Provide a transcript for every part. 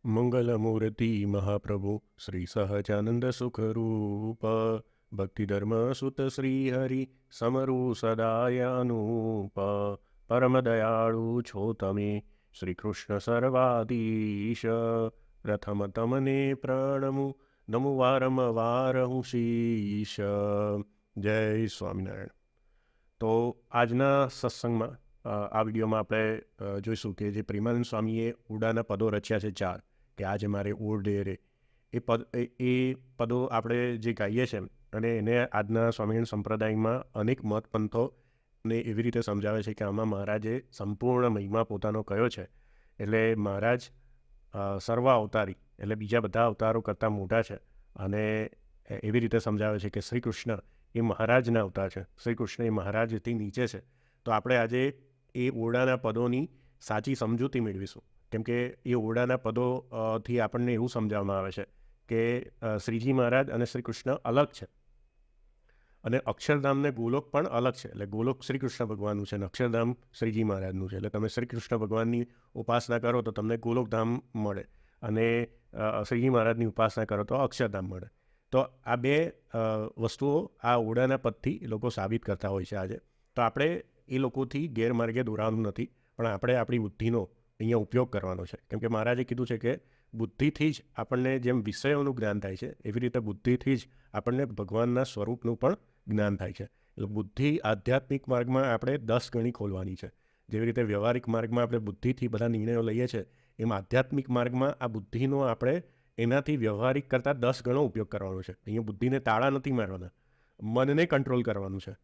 મંગલમૂર્તિ મહાપ્રભુ શ્રી સહજાનંદ સુખરૂપ ભક્તિધર્મ સુત શ્રી હરિ સમરુ સદાય અનુપ પરમ દયાળુ છો તમે શ્રી કૃષ્ણ સર્વાધીશ પ્રથમ તમને પ્રણમુ નમુ વારંવાર હું શીશ. જય સ્વામિનારાયણ. તો આજના સત્સંગમાં આ વિડીયોમાં આપણે જોઈશું કે જે પ્રેમાનંદ સ્વામીએ ઉડાના પદો રચ્યા છે 4 કે આજે મારે ઓરડે રે એ પદો આપણે જે ગાઈએ છીએ અને એને આજના સ્વામિનારાયણ સંપ્રદાયમાં અનેક મત પંથોને એવી રીતે સમજાવે છે કે આમાં મહારાજે સંપૂર્ણ મહિમા પોતાનો કયો છે. એટલે મહારાજ સર્વ અવતારી એટલે બીજા બધા અવતારો કરતાં મોટા છે અને એવી રીતે સમજાવે છે કે શ્રી કૃષ્ણ એ મહારાજના અવતાર છે, શ્રી કૃષ્ણ એ મહારાજથી નીચે છે. તો આપણે આજે એ ઓરડાના પદોની સાચી સમજૂતી મેળવીશું, કેમ કે એ ઓરડાના પદોથી આપણને એવું સમજાવવામાં આવે છે કે શ્રીજી મહારાજ અને શ્રી કૃષ્ણ અલગ છે અને અક્ષરધામ ને ગોલોક પણ અલગ છે. એટલે ગોલોક શ્રી કૃષ્ણ ભગવાનનું છે અને અક્ષરધામ શ્રીજી મહારાજનું છે. એટલે તમે શ્રી કૃષ્ણ ભગવાનની ઉપાસના કરો તો તમને ગોલોકધામ મળે અને શ્રીજી મહારાજની ઉપાસના કરો તો અક્ષરધામ મળે. તો આ બે વસ્તુઓ આ ઓરડાના પદથી લોકો સાબિત કરતા હોય છે આજે. તો આપણે એ લોકોથી ગેરમાર્ગે દોરાવાનું નથી, પણ આપણે આપણી બુદ્ધિનો અહીંયા ઉપયોગ કરવાનો છે. કેમ કે મહારાજે કીધું છે કે બુદ્ધિથી જ આપણને જેમ વિષયોનું જ્ઞાન થાય છે એવી રીતે બુદ્ધિથી જ આપણને ભગવાનના સ્વરૂપનું પણ જ્ઞાન થાય છે. એટલે બુદ્ધિ આધ્યાત્મિક માર્ગમાં આપણે 10 ગણી ખોલવાની છે. જેવી રીતે વ્યવહારિક માર્ગમાં આપણે બુદ્ધિથી બધા નિર્ણયો લઈએ છીએ, એમ આધ્યાત્મિક માર્ગમાં આ બુદ્ધિનો આપણે એનાથી વ્યવહારિક કરતાં 10 ગણો ઉપયોગ કરવાનો છે. અહીંયા બુદ્ધિને તાળા નથી મારવાના, મનને કંટ્રોલ કરવાનું છે.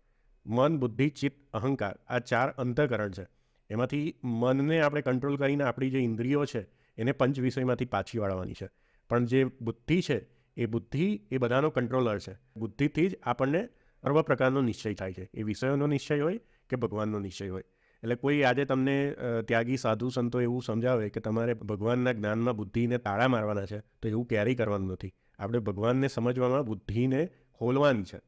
મન, બુદ્ધિ, ચિત્ત, અહંકાર આ 4 અંતઃકરણ છે. એમાંથી મનને આપણે કંટ્રોલ કરીને આપણી જે ઇન્દ્રિયો છે એને પંચ વિષયમાંથી પાછી વાળવાની છે. પણ જે બુદ્ધિ છે એ બુદ્ધિ એ બધાનો કંટ્રોલર છે. બુદ્ધિથી જ આપણને સર્વ પ્રકારનો નિશ્ચય થાય છે. એ વિષયોનો નિશ્ચય હોય કે ભગવાનનો નિશ્ચય હોય. એટલે કોઈ આજે તમને ત્યાગી સાધુ સંતો એવું સમજાવે કે તમારે ભગવાનના જ્ઞાનમાં બુદ્ધિને તાળા મારવાના છે, તો એવું ક્યારેય કરવાનું નથી. આપણે ભગવાનને સમજવામાં બુદ્ધિને ખોલવાની છે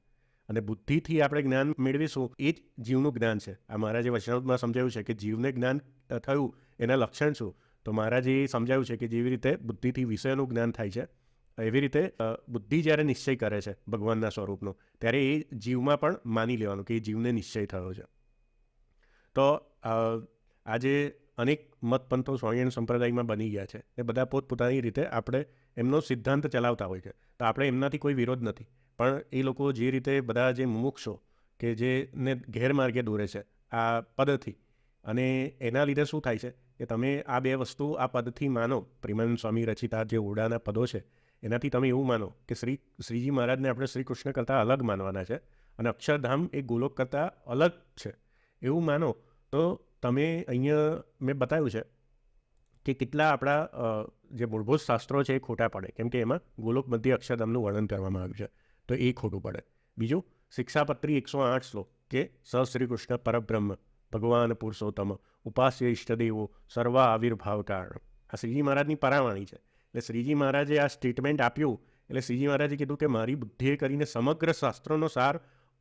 અને બુદ્ધિથી આપણે જ્ઞાન મેળવીશું એ જ જીવનું જ્ઞાન છે. આ મહારાજે વચનામૃતમાં સમજાવ્યું છે કે જીવને જ્ઞાન થયું એના લક્ષણ શું? તો મહારાજે એ સમજાવ્યું છે કે જેવી રીતે બુદ્ધિથી વિષયનું જ્ઞાન થાય છે એવી રીતે બુદ્ધિ જ્યારે નિશ્ચય કરે છે ભગવાનના સ્વરૂપનો, ત્યારે એ જીવમાં પણ માની લેવાનું કે એ જીવને નિશ્ચય થયો છે. તો આજે અનેક મતપંથો સ્વામિનારાયણ સંપ્રદાયમાં બની ગયા છે. એ બધા પોતપોતાની રીતે આપણે એમનો સિદ્ધાંત ચલાવતા હોય છે. તો આપણે એમનાથી કોઈ વિરોધ નથી, પણ એ લોકો જે રીતે બધા જે મુમુક્ષો કે જેને ગેરમાર્ગે દોરે છે આ પદથી, અને એના લીધે શું થાય છે કે તમે આ બે વસ્તુ આ પદથી માનો, પ્રેમાનંદ સ્વામી રચિત આ જે ઓરડાના પદો છે એનાથી તમે એવું માનો કે શ્રીજી મહારાજને આપણે શ્રી કૃષ્ણ કરતાં અલગ માનવાના છે અને અક્ષરધામ એ ગોલોક કરતાં અલગ છે એવું માનો, તો તમે અહીંયા મેં બતાવ્યું છે કે કેટલા આપણા જે મૂળભૂત શાસ્ત્રો છે એ ખોટા પડે, કેમ કે એમાં ગોલોક મધ્ય અક્ષરધામનું વર્ણન કરવામાં આવ્યું છે, તો એ ખોટું પડે. બીજું, શિક્ષાપત્રી 108 શ્લોક કે સ શ્રી કૃષ્ણ પરબ્રહ્મ ભગવાન પુરુષોત્તમ ઉપાસ્ય ઇષ્ટદેવો સર્વ આવિર્ભાવ કારણ. આ શ્રીજી મહારાજની પરાવાણી છે. એટલે શ્રીજી મહારાજે આ સ્ટેટમેન્ટ આપ્યું એટલે શ્રીજી મહારાજે કીધું કે મારી બુદ્ધિએ કરીને સમગ્ર શાસ્ત્રોનો સાર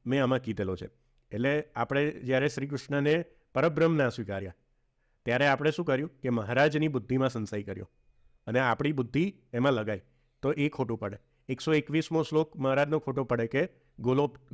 મેં આમાં કીધેલો છે. એટલે આપણે જ્યારે શ્રી કૃષ્ણને પરબ્રહ્મ ના સ્વીકાર્યા ત્યારે આપણે શું કર્યું કે મહારાજની બુદ્ધિમાં સંશય કર્યો અને આપણી બુદ્ધિ એમાં લગાઈ, તો એ ખોટું પડે. 121મો શ્લોક મહારાજનો ખોટો પડે કે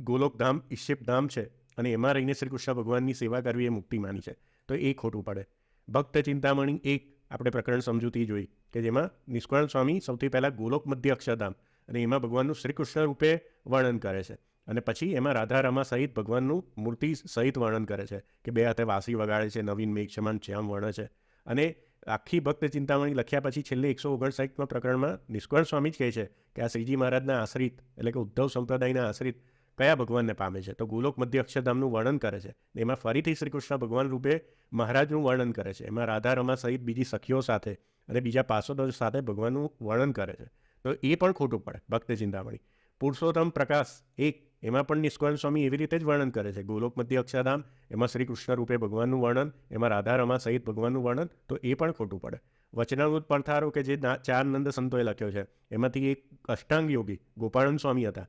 ગોલોકધામ ઈશિપધામ છે અને એમાં રહીને શ્રી કૃષ્ણ ભગવાનની સેવા કરવી એ મુક્તિ માની છે, તો એ ખોટું પડે. ભક્ત ચિંતામણી 1 આપણે પ્રકરણ સમજૂતી જોઈ કે જેમાં નિષ્કાળ સ્વામી સૌથી પહેલાં ગોલોક મધ્ય અક્ષરધામ અને એમાં ભગવાનનું શ્રી કૃષ્ણ રૂપે વર્ણન કરે છે અને પછી એમાં રાધા રમા સહિત ભગવાનનું મૂર્તિ સહિત વર્ણન કરે છે કે બે હાથે વાંસી વગાડે છે, નવીન મેઘ સમાન શ્યામ વર્ણ છે. અને આખી ભક્ત ચિંતામણી લખ્યા પછી છેલ્લે 159મા પ્રકરણમાં નિષ્કાળ સ્વામી જ કહે છે કે આ શ્રીજી મહારાજના આશ્રિત એટલે કે ઉદ્ધવ સંપ્રદાયના આશ્રિત કયા ભગવાનને પામે છે, તો ગોલોક મધ્ય અક્ષરધામનું વર્ણન કરે છે. એમાં ફરીથી શ્રી કૃષ્ણ ભગવાન રૂપે મહારાજનું વર્ણન કરે છે. એમાં રાધા રમા સહિત બીજી સખીઓ સાથે અને બીજા પાર્ષદો સાથે ભગવાનનું વર્ણન કરે છે, તો એ પણ ખોટું પડે. ભક્ત ચિંતામણી પુરુષોત્તમ પ્રકાશ 1 એમાં પણ નિષ્કાળ સ્વામી એવી રીતે જ વર્ણન કરે છે. ગોલોક મધ્ય અક્ષરધામ એમાં શ્રી કૃષ્ણ રૂપે ભગવાનનું વર્ણન, એમાં રાધા રમા સહિત ભગવાનનું વર્ણન, તો એ પણ ખોટું પડે. વચનામૃત પડથારો કે જે 4 નંદ સંતોએ લખ્યો છે એમાંથી એક અષ્ટાંગ યોગી ગોપાળાનંદ સ્વામી હતા,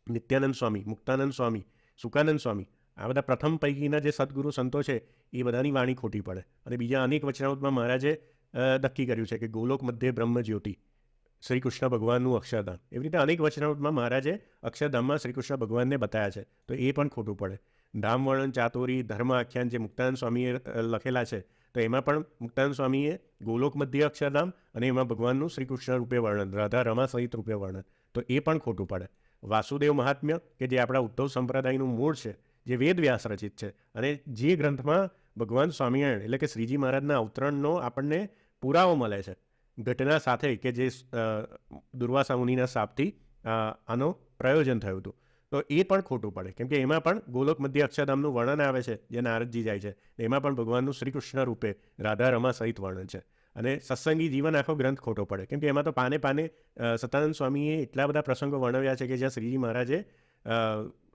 નિત્યાનંદ સ્વામી, મુક્તાનંદ સ્વામી, સુકાનંદ સ્વામી, આ બધા પ્રથમ પૈકીના જે સદગુરુ સંતો છે એ બધાની વાણી ખોટી પડે. અને બીજા અનેક વચનામૃતમાં મહારાજે નક્કી કર્યું છે કે ગોલોક મધ્યે બ્રહ્મ જ્યોતિ શ્રી કૃષ્ણ ભગવાનનું અક્ષરધામ. એવી રીતે અનેક વચનામૃતમાં મહારાજે અક્ષરધામમાં શ્રી કૃષ્ણ ભગવાનને બતાવ્યા છે. તો એ પણ ખોટું પડે. ધામવર્ણન ચાતુરી ધર્મ આખ્યાન જે મુક્તાનંદ સ્વામીએ લખેલા છે, તો એમાં પણ મુક્તાનંદ સ્વામીએ ગોલોક મધ્ય અક્ષરધામ અને એમાં ભગવાનનું શ્રી કૃષ્ણ રૂપે વર્ણન, રાધા રમા સહિત રૂપે વર્ણન, તો એ પણ ખોટું પડે. વાસુદેવ મહાત્મ્ય કે જે આપણા ઉદ્ધવ સંપ્રદાયનું મૂળ છે, જે વેદ વ્યાસ રચિત છે, અને જે ગ્રંથમાં ભગવાન સ્વામિનારાયણ એટલે કે શ્રીજી મહારાજના અવતરણનો આપણને પુરાવો મળે છે ઘટના સાથે, કે જે દુર્વાસા મુનિના શાપથી આનો પ્રયોજન થયું હતું, તો એ પણ ખોટું પડે. કેમ કે એમાં પણ ગોલોક મધ્ય અક્ષરધામનું વર્ણન આવે છે, જે નારદજી જાય છે, એમાં પણ ભગવાનનું શ્રી કૃષ્ણ રૂપે રાધા રમા સહિત વર્ણન છે. અને સત્સંગી જીવન આખો ગ્રંથ ખોટો પડે. કેમ કે એમાં તો પાને પાને સતાનંદ સ્વામીએ એટલા બધા પ્રસંગો વર્ણવ્યા છે કે જ્યાં શ્રીજી મહારાજે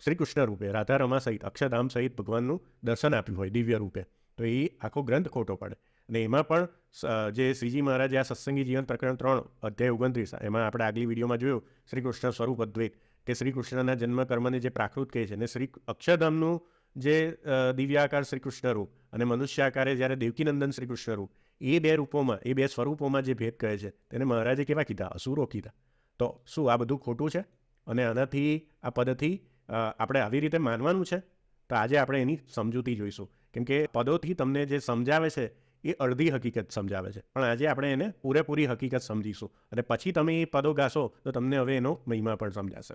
શ્રી કૃષ્ણ રૂપે રાધા રમા સહિત અક્ષરધામ સહિત ભગવાનનું દર્શન આપ્યું હોય દિવ્ય રૂપે, તો એ આખો ગ્રંથ ખોટો પડે. અને એમાં પણ જે શ્રીજી મહારાજે આ સત્સંગી જીવન પ્રકરણ 3 અધ્યાય 29, એમાં આપણે આગલી વિડીયોમાં જોયું શ્રી કૃષ્ણ સ્વરૂપ અદ્વૈત, કે શ્રી કૃષ્ણના જન્મ કર્મને જે પ્રાકૃત કહે છે, અને શ્રી અક્ષરધામનું જે દિવ્યાકાર શ્રી કૃષ્ણ રૂપ અને મનુષ્ય આકારે જ્યારે દેવકીનંદન શ્રી કૃષ્ણ રૂપ, એ બે રૂપોમાં, એ બે સ્વરૂપોમાં જે ભેદ કહે છે, તેને મહારાજે કેવા કીધા? અસુરો કીધા. તો શું આ બધું ખોટું છે? અને આનાથી, આ પદથી આપણે આવી રીતે માનવાનું છે? તો આજે આપણે એની સમજૂતી જોઈશું. કેમ કે પદોથી તમને જે સમજાવે છે એ અડધી હકીકત સમજાવે છે, પણ આજે આપણે એને પૂરેપૂરી હકીકત સમજીશું, અને પછી તમે એ પદો ગાશો તો તમને હવે એનો મહિમા પણ સમજાશે.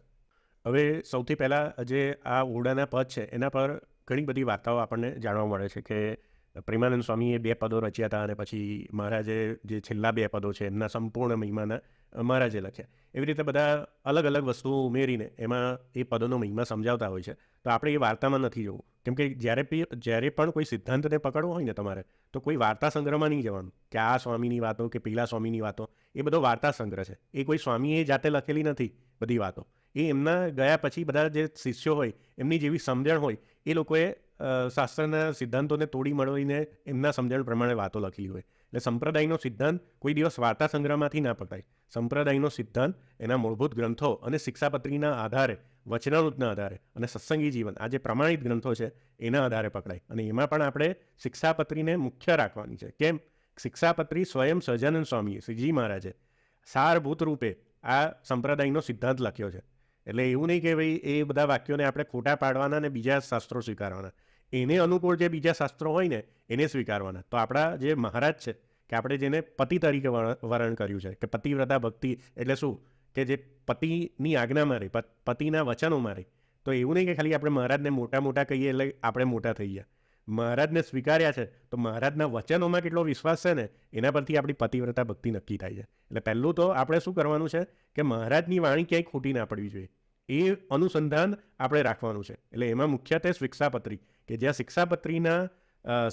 હવે સૌથી પહેલાં જે આ ઓરડાના પદ છે એના પર ઘણી બધી વાર્તાઓ આપણને જાણવા મળે છે કે પ્રેમાનંદ સ્વામીએ 2 પદો રચ્યા હતા, અને પછી મહારાજે જે છેલ્લા 2 પદો છે એમના સંપૂર્ણ મહિમાના મહારાજે લખ્યા. એવી રીતે બધા અલગ અલગ વસ્તુઓ ઉમેરીને એમાં એ પદોનો મહિમા સમજાવતા હોય છે. તો આપણે એ વાર્તામાં નથી જવું. કેમ કે જ્યારે પણ કોઈ સિદ્ધાંતને પકડવો હોય ને તમારે, તો કોઈ વાર્તા સંગ્રહમાં નહીં જવાનું કે આ સ્વામીની વાતો કે પેલા સ્વામીની વાતો. એ બધો વાર્તા સંગ્રહ છે. એ કોઈ સ્વામીએ જાતે લખેલી નથી બધી વાતો. એ એમના ગયા પછી બધા જે શિષ્યો હોય એમની જેવી સમજણ હોય એ લોકોએ શાસ્ત્રના સિદ્ધાંતોને તોડી મળીને એમના સમજણ પ્રમાણે વાતો લખેલી હોય. એટલે સંપ્રદાયનો સિદ્ધાંત કોઈ દિવસ વાર્તા સંગ્રહમાંથી ના પકડાય. સંપ્રદાયનો સિદ્ધાંત એના મૂળભૂત ગ્રંથો અને શિક્ષાપત્રીના આધારે, વચનામૃતના આધારે અને સત્સંગી જીવન, આ જે પ્રમાણિત ગ્રંથો છે એના આધારે પકડાય. અને એમાં પણ આપણે શિક્ષાપત્રીને મુખ્ય રાખવાની છે. કેમ? શિક્ષાપત્રી સ્વયં સહજાનંદ સ્વામીએ, શ્રીજી મહારાજે સારભૂત રૂપે આ સંપ્રદાયનો સિદ્ધાંત લખ્યો છે. એટલે એવું નહીં કે ભાઈ એ બધા વાક્યોને આપણે ખોટા પાડવાના ને બીજા શાસ્ત્રો સ્વીકારવાના. એને અનુકૂળ જે બીજા શાસ્ત્રો હોય ને એને સ્વીકારવાના. તો આપણા જે મહારાજ છે, કે આપણે જેને પતિ તરીકે વર્ણન કર્યું છે, કે પતિવ્રતા ભક્તિ એટલે શું? કે જે પતિની આજ્ઞા મારે, પતિના વચનો મારે. તો એવું નહીં કે ખાલી આપણે મહારાજને મોટા મોટા કહીએ એટલે આપણે મોટા થઈ ગયા. મહારાજને સ્વીકાર્યા છે તો મહારાજના વચનોમાં કેટલો વિશ્વાસ છે ને એના પરથી આપણી પતિવ્રતા ભક્તિ નક્કી થાય છે. એટલે પહેલું તો આપણે શું કરવાનું છે કે મહારાજની વાણી ક્યાંય ખોટી ના પડવી જોઈએ, એ અનુસંધાન આપણે રાખવાનું છે. એટલે એમાં મુખ્યત્વે શિક્ષાપત્રી, કે જ્યાં શિક્ષાપત્રીના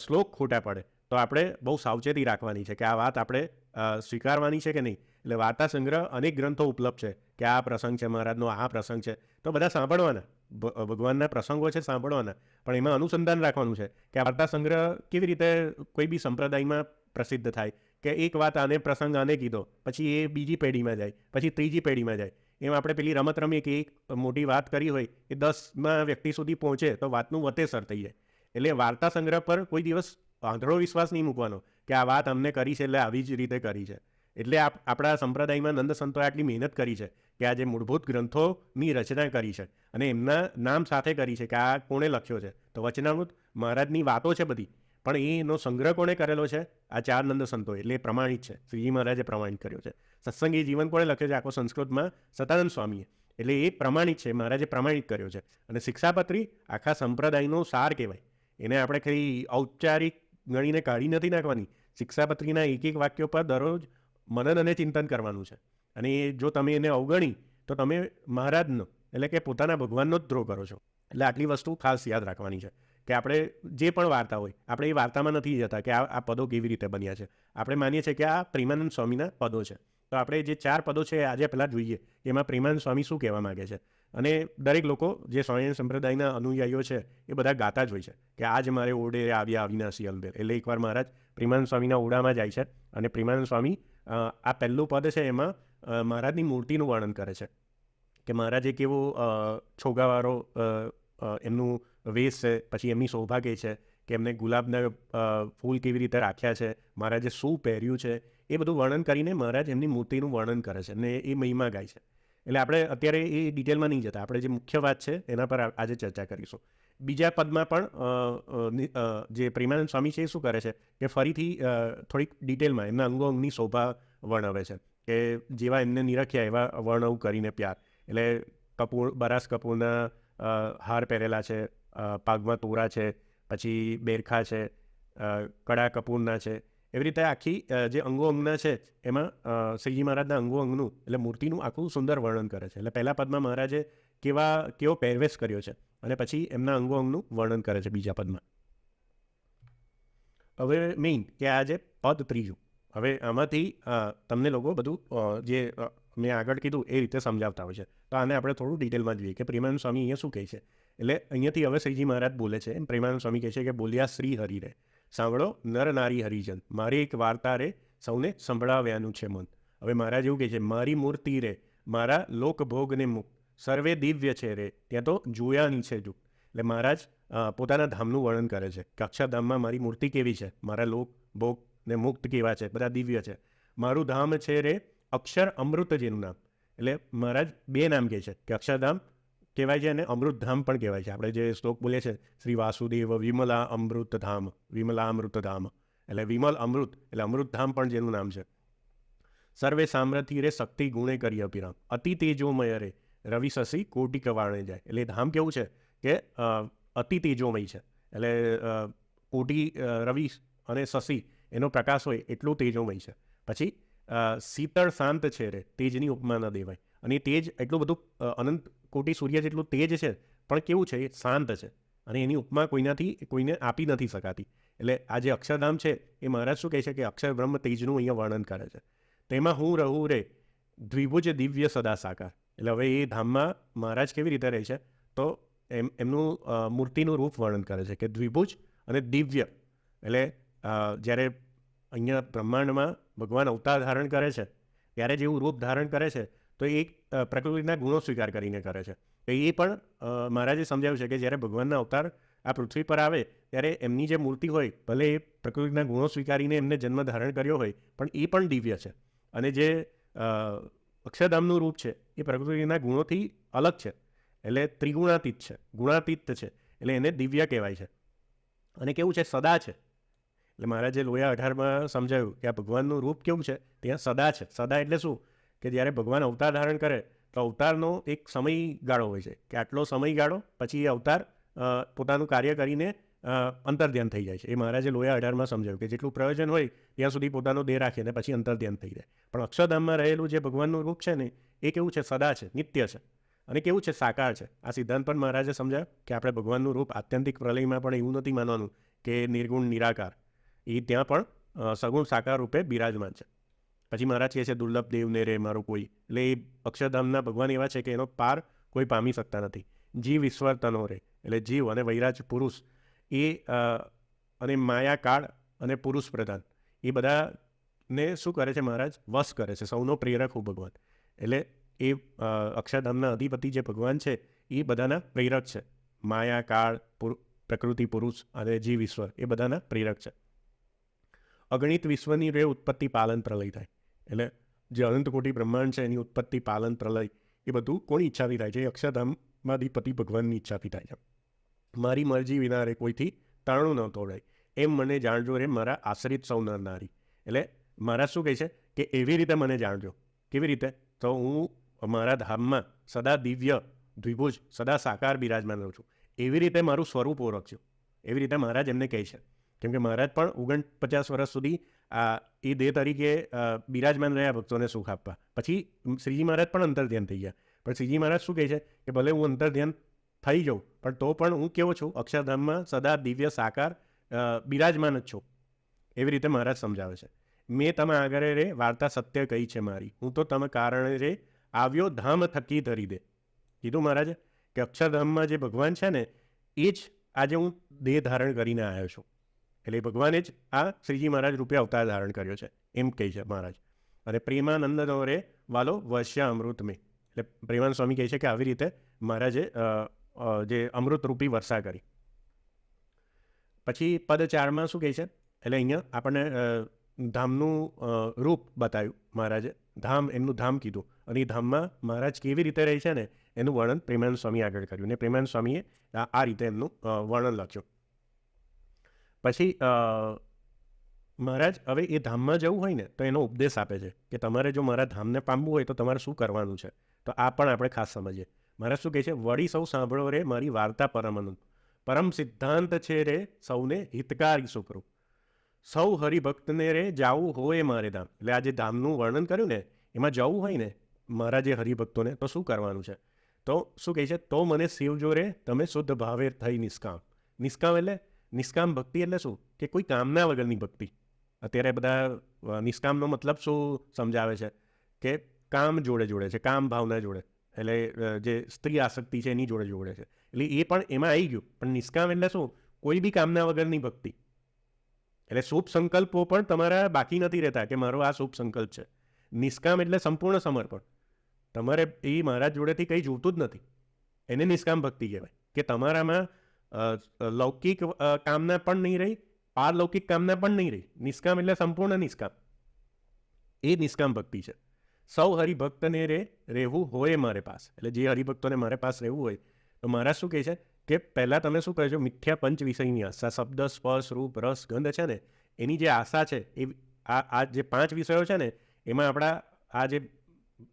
શ્લોક ખોટા પડે તો આપણે બહુ સાવચેતી રાખવાની છે કે આ વાત આપણે સ્વીકારવાની છે કે નહીં. એટલે વાર્તા સંગ્રહ અનેક ગ્રંથો ઉપલબ્ધ છે કે આ પ્રસંગ છે મહારાજનો, આ પ્રસંગ છે, તો બધા સાંભળવાના. ભગવાનના પ્રસંગો છે સાંભળવાના, પણ એમાં અનુસંધાન રાખવાનું છે કે આ વાર્તા સંગ્રહ કેવી રીતે કોઈ બી સંપ્રદાયમાં પ્રસિદ્ધ થાય. કે એક વાત આને પ્રસંગ આને કીધો, પછી એ બીજી પેઢીમાં જાય, પછી ત્રીજી પેઢીમાં જાય. એમ આપણે પેલી રમત રમીએ કે એક મોટી વાત કરી હોય એ 10મા વ્યક્તિ સુધી પહોંચે તો વાતનું વતેસર થઈ જાય. એટલે વાર્તા સંગ્રહ પર કોઈ દિવસ આંધળો વિશ્વાસ નહીં મૂકવાનો કે આ વાત અમને કરી છે એટલે આવી જ રીતે કરી છે. એટલે આપણા સંપ્રદાયમાં નંદ સંતોએ આટલી મહેનત કરી છે કે આ જે મૂળભૂત ગ્રંથોની રચના કરી છે અને એમના નામ સાથે કરી છે કે આ કોણે લખ્યો છે. તો વચનામૃત મહારાજની વાતો છે બધી, પણ એનો સંગ્રહ કોણે કરેલો છે? આ 4 નંદ સંતો. એટલે એ પ્રમાણિત છે, શ્રીજી મહારાજે પ્રમાણિત કર્યો છે. સત્સંગી જીવન કોણે લખ્યો છે? આખો સંસ્કૃતમાં સતાનંદ સ્વામીએ. એટલે એ પ્રમાણિત છે, મહારાજે પ્રમાણિત કર્યો છે. અને શિક્ષાપત્રી આખા સંપ્રદાયનો સાર કહેવાય. એને આપણે કંઈ ઔપચારિક ગણીને કાઢી નથી નાખવાની. શિક્ષાપત્રીના એક એક વાક્યો પર દરરોજ મનન અને ચિંતન કરવાનું છે. અને જો તમે એને અવગણી તો તમે મહારાજનો એટલે કે પોતાના ભગવાનનો જ દ્રોહ કરો છો. એટલે આટલી વસ્તુ ખાસ યાદ રાખવાની છે કે આપણે જે પણ વાર્તા હોય, આપણે એ વાર્તામાં નથી જતા કે આ પદો કેવી રીતે બન્યા છે. આપણે માનીએ છીએ કે આ પ્રેમાનંદ સ્વામીના પદો છે. તો આપણે જે 4 પદો છે આજે પહેલાં જોઈએ કે એમાં પ્રેમાનંદ સ્વામી શું કહેવા માગે છે. અને દરેક લોકો જે સ્વામિનારાયણ સંપ્રદાયના અનુયાયીઓ છે એ બધા ગાતા જ હોય છે કે આજ મારે ઓરડે આવ્યા અવિનાશી અલબેલ. એટલે એકવાર મહારાજ પ્રેમાનંદ સ્વામીના ઓરડામાં જાય છે અને પ્રેમાનંદ સ્વામી આ પહેલું પદ છે એમાં મહારાજની મૂર્તિનું વર્ણન કરે છે કે મહારાજે કેવો છોગાવાળો એમનું વેશ છે, પછી એમની શોભા કઈ છે, કે એમને ગુલાબના ફૂલ કેવી રીતે રાખ્યા છે, મહારાજે શું પહેર્યું છે, એ બધું વર્ણન કરીને મહારાજ એમની મૂર્તિનું વર્ણન કરે છે અને એ મહિમા ગાય છે. એટલે આપણે અત્યારે એ ડિટેલમાં નહીં જતા, આપણે જે મુખ્ય વાત છે એના પર આજે ચર્ચા કરીશું. બીજા પદમાં પણ જે પ્રેમાનંદ સ્વામી છે એ શું કરે છે કે ફરીથી થોડીક ડિટેલમાં એમના અંગોની શોભા વર્ણવે છે કે જેવા એમને નિરખ્યા એવા વર્ણવ કરીને પ્યાર. એટલે બરાસ કપૂરના હાર પહેરેલા છે, પાગમાં તોરા છે, પછી બેરખા છે, કડા કપૂરના છે. એવી રીતે આખી જે અંગના છે એમાં શ્રીજી મહારાજના અંગનું એટલે મૂર્તિનું આખું સુંદર વર્ણન કરે છે. એટલે પહેલા પદમાં મહારાજે કેવો પહેરવેશ કર્યો છે અને પછી એમના અંગનું વર્ણન કરે છે બીજા પદમાં. હવે મેઇન કે આ જે પદ ત્રીજું, હવે આમાંથી તમને લોકો બધું જે મેં આગળ કીધું એ રીતે સમજાવતા હોય છે. તો આને આપણે થોડું ડિટેલમાં જોઈએ કે પ્રેમાનંદ સ્વામી અહીંયા શું કહે છે. એટલે અહીંયાથી હવે શ્રીજી મહારાજ બોલે છે. એમ પ્રેમાનંદ સ્વામી કહે છે કે બોલ્યા શ્રી હરિ રે, સાંભળો નર નારી હરિજન, મારી એક વાર્તા રે સૌને સંભળાવ્યાનું છે મન. હવે મહારાજ એવું કહે છે, મારી મૂર્તિ રે મારા લોકભોગને મુક્ત, સર્વે દિવ્ય છે રે ત્યાં તો જોયાની છે જો. એટલે મહારાજ પોતાના ધામનું વર્ણન કરે છે કે અક્ષરધામમાં મારી મૂર્તિ કેવી છે, મારા લોક ભોગ ને મુક્ત કેવા છે, બધા દિવ્ય છે. મારું ધામ છે રે અક્ષર અમૃત જેનું નામ. એટલે મહારાજ બે નામ કહે છે કે અક્ષરધામ કહેવાય છે અને અમૃતધામ પણ કહેવાય છે. આપણે જે શ્લોક બોલીએ છીએ શ્રી વાસુદેવ વિમલા અમૃતધામ, વિમલા અમૃતધામ, એટલે વિમલ અમૃત એટલે અમૃતધામ પણ જેનું નામ છે. સર્વે સામ્રથી રે શક્તિ ગુણે કરી અભિરામ, અતિ તેજોમય રે રવિ શશી કોટી કવાણે જાય. એટલે ધામ કેવું છે કે અતિ તેજોમય છે, એટલે કોટી રવિ અને શશી એનો પ્રકાશ હોય એટલું તેજોમય છે. પછી શીતળ શાંત છે રે તેજની ઉપમા ન દેવાય. અને તેજ એટલું બધું અનંત કોટી સૂર્ય જેટલું તેજ છે પણ કેવું છે, એ શાંત છે અને એની ઉપમા કોઈને આપી નથી શકાતી. એટલે આ જે અક્ષરધામ છે એ મહારાજ શું કહે છે કે અક્ષર બ્રહ્મ તેજનું અહીંયા વર્ણન કરે છે. તેમાં હું રહું રે દ્વિભુજ દિવ્ય સદા સાકાર. એટલે હવે એ ધામમાં મહારાજ કેવી રીતે રહે છે તો એમનું મૂર્તિનું રૂપ વર્ણન કરે છે કે દ્વિભુજ અને દિવ્ય. એટલે જ્યારે અહીંયા બ્રહ્માંડમાં ભગવાન અવતાર ધારણ કરે છે ત્યારે જેવું રૂપ ધારણ કરે છે તો એ પ્રકૃતિના ગુણો સ્વીકાર કરીને કરે છે. તો એ પણ મહારાજે સમજાવ્યું છે કે જ્યારે ભગવાનના અવતાર આ પૃથ્વી પર આવે ત્યારે એમની જે મૂર્તિ હોય ભલે એ પ્રકૃતિના ગુણો સ્વીકારીને એમને જન્મ ધારણ કર્યો હોય પણ એ પણ દિવ્ય છે. અને જે અક્ષરધામનું રૂપ છે એ પ્રકૃતિના ગુણોથી અલગ છે, એટલે ત્રિગુણાતીત છે, ગુણાતીત છે, એટલે એને દિવ્ય કહેવાય છે. અને કેવું છે, સદા છે. એટલે મહારાજે લોયા 18માં સમજાવ્યું કે આ ભગવાનનું રૂપ કેવું છે, ત્યાં સદા છે. સદા એટલે શું કે જ્યારે ભગવાન અવતાર ધારણ કરે તો અવતારનો એક સમયગાળો હોય છે કે આટલો સમયગાળો પછી એ અવતાર પોતાનું કાર્ય કરીને અંતર્ધ્યાન થઈ જાય છે. એ મહારાજે લોયા 18માં સમજાવ્યું કે જેટલું પ્રયોજન હોય ત્યાં સુધી પોતાનો દેહ રાખે ને પછી અંતર્ધ્યાન થઈ જાય. પણ અક્ષરધામમાં રહેલું જે ભગવાનનું રૂપ છે ને એ કેવું છે, સદા છે, નિત્ય છે અને કેવું છે, સાકાર છે. આ સિદ્ધાંત પણ મહારાજે સમજાવ્યો કે આપણે ભગવાનનું રૂપ આત્યંતિક પ્રલયમાં પણ એવું નથી માનવાનું કે નિર્ગુણ નિરાકાર, એ ત્યાં પણ સગુણ સાકાર રૂપે બિરાજમાન છે. પછી મહારાજ કહે છે દુર્લભ દેવને રે મારો કોઈ. એટલે એ અક્ષરધામના ભગવાન એવા છે કે એનો પાર કોઈ પામી શકતા નથી. જીવ ઈશ્વર તનો રે એટલે જીવ અને વૈરાજ પુરુષ એ અને માયા કાળ અને પુરુષ પ્રધાન એ બધાને શું કરે છે, મહારાજ વશ કરે છે. સૌનો પ્રેરક હું ભગવાન. એટલે એ અક્ષરધામના અધિપતિ જે ભગવાન છે એ બધાના પ્રેરક છે. માયા કાળ પ્રકૃતિ પુરુષ અને જીવ ઈશ્વર એ બધાના પ્રેરક છે. અગણિત વિશ્વની રે ઉત્પત્તિ પાલન પ્રલય થાય. એટલે જે અનંત કોટી બ્રહ્માંડ છે એની ઉત્પત્તિ પાલન પ્રલય એ બધું કોની ઈચ્છાથી થાય છે, એ અક્ષરધામાધિપતિ ભગવાનની ઈચ્છાથી થાય છે. મારી મરજી વિના રે કોઈથી તારણું ન તોડાય, એમ મને જાણજો રે મારા આશ્રિત સૌ નર નારી. એટલે મહારાજ શું કહે છે કે એવી રીતે મને જાણજો. કેવી રીતે? તો હું મારા ધામમાં સદા દિવ્ય દ્વિભુજ સદા સાકાર બિરાજમાન રહું છું. એવી રીતે મારું સ્વરૂપ ઓળખજો. એવી રીતે મહારાજ એમને કહે છે. કેમ કે મહારાજ પણ 49 વર્ષ સુધી એ દેહ તરીકે બિરાજમાન રહ્યા ભક્તોને સુખ આપવા. પછી શ્રીજી મહારાજ પણ અંતર્ધ્યાન થઈ ગયા. પણ શ્રીજી મહારાજ શું કહે છે કે ભલે હું અંતર્ધ્યાન થઈ જાઉં પણ તો પણ હું કેવો છું, અક્ષરધામમાં સદા દિવ્ય સાકાર બિરાજમાન જ છું. એવી રીતે મહારાજ સમજાવે છે. મેં તમે આગળ રે વાર્તા સત્ય કહી છે મારી, હું તો તમે કારણે રે આવ્યો ધામ થકી ધરી દે. કીધું મહારાજે કે અક્ષરધામમાં જે ભગવાન છે ને એ જ આજે હું દેહ ધારણ કરીને આવ્યો છું. એટલે ભગવાને જ આ શ્રીજી મહારાજ રૂપે અવતાર ધારણ કર્યો છે એમ કહે છે મહારાજ. અને પ્રેમાનંદનો રે વાલો વર્ષા અમૃત મેં. એટલે પ્રેમાનંદ સ્વામી કહે છે કે આવી રીતે મહારાજે જે અમૃતરૂપી વર્ષા કરી. પછી પદ 4માં શું કહે છે, એટલે અહીંયા આપણને ધામનું રૂપ બતાવ્યું મહારાજે, એમનું ધામ કીધું, અને એ ધામમાં મહારાજ કેવી રીતે રહે છે ને એનું વર્ણન પ્રેમાનંદ સ્વામી આગળ કર્યું, ને પ્રેમાનંદ સ્વામીએ આ રીતે એમનું વર્ણન લખ્યું. પછી મહારાજ હવે એ ધામમાં જવું હોય ને તો એનો ઉપદેશ આપે છે કે તમારે જો મારા ધામને પામવું હોય તો તમારે શું કરવાનું છે. તો આ પણ આપણે ખાસ સમજીએ. મહારાજ શું કહે છે, વળી સૌ સાંભળો રે મારી વાર્તા પરમાનંદ, પરમ સિદ્ધાંત છે રે સૌને હિતકારી સુકરું, સૌ હરિભક્તને રે જાવું હોય મારે ધામ. એટલે આ જે ધામનું વર્ણન કર્યું ને એમાં જવું હોય ને મારા જે હરિભક્તોને તો શું કરવાનું છે, તો શું કહે છે, તો મને શિવજો રે તમે શુદ્ધ ભાવે થઈ નિષ્કામ. નિષ્કામ એટલે નિષ્કામ ભક્તિ એટલે શું કે કોઈ કામના વગરની ભક્તિ. અત્યારે બધા નિષ્કામનો મતલબ શું સમજાવે છે કે કામ જોડે છે, કામ ભાવના જોડે, એટલે જે સ્ત્રી આસક્તિ છે એની જોડે છે, એટલે એ પણ એમાં આવી ગયું. પણ નિષ્કામ એટલે શું, કોઈ બી કામના વગરની ભક્તિ. એટલે શુભ સંકલ્પો પણ તમારા બાકી નથી રહેતા કે મારો આ શુભ સંકલ્પ છે. નિષ્કામ એટલે સંપૂર્ણ સમર્પણ. તમારે એ મહારાજ જોડેથી કંઈ જોતું જ નથી, એને નિષ્કામ ભક્તિ કહેવાય. કે તમારામાં લૌકિક કામના પણ નહીં રહી, પારલૌકિક કામના પણ નહીં રહી. નિષ્કામ એટલે સંપૂર્ણ નિષ્કામ, એ નિષ્કામ ભક્તિ છે. સૌ હરિભક્તને રહેવું હોય મારે પાસ. એટલે જે હરિભક્તોને મારે પાસ રહેવું હોય તો મહારાજ શું કહે છે કે પહેલાં તમે શું કરજો, મિથ્યા પંચ વિષયની આશા, શબ્દ સ્પર્શ રૂપ રસ ગંધ છે ને એની જે આશા છે એ આ જે 5 વિષયો છે ને એમાં આપણા આ જે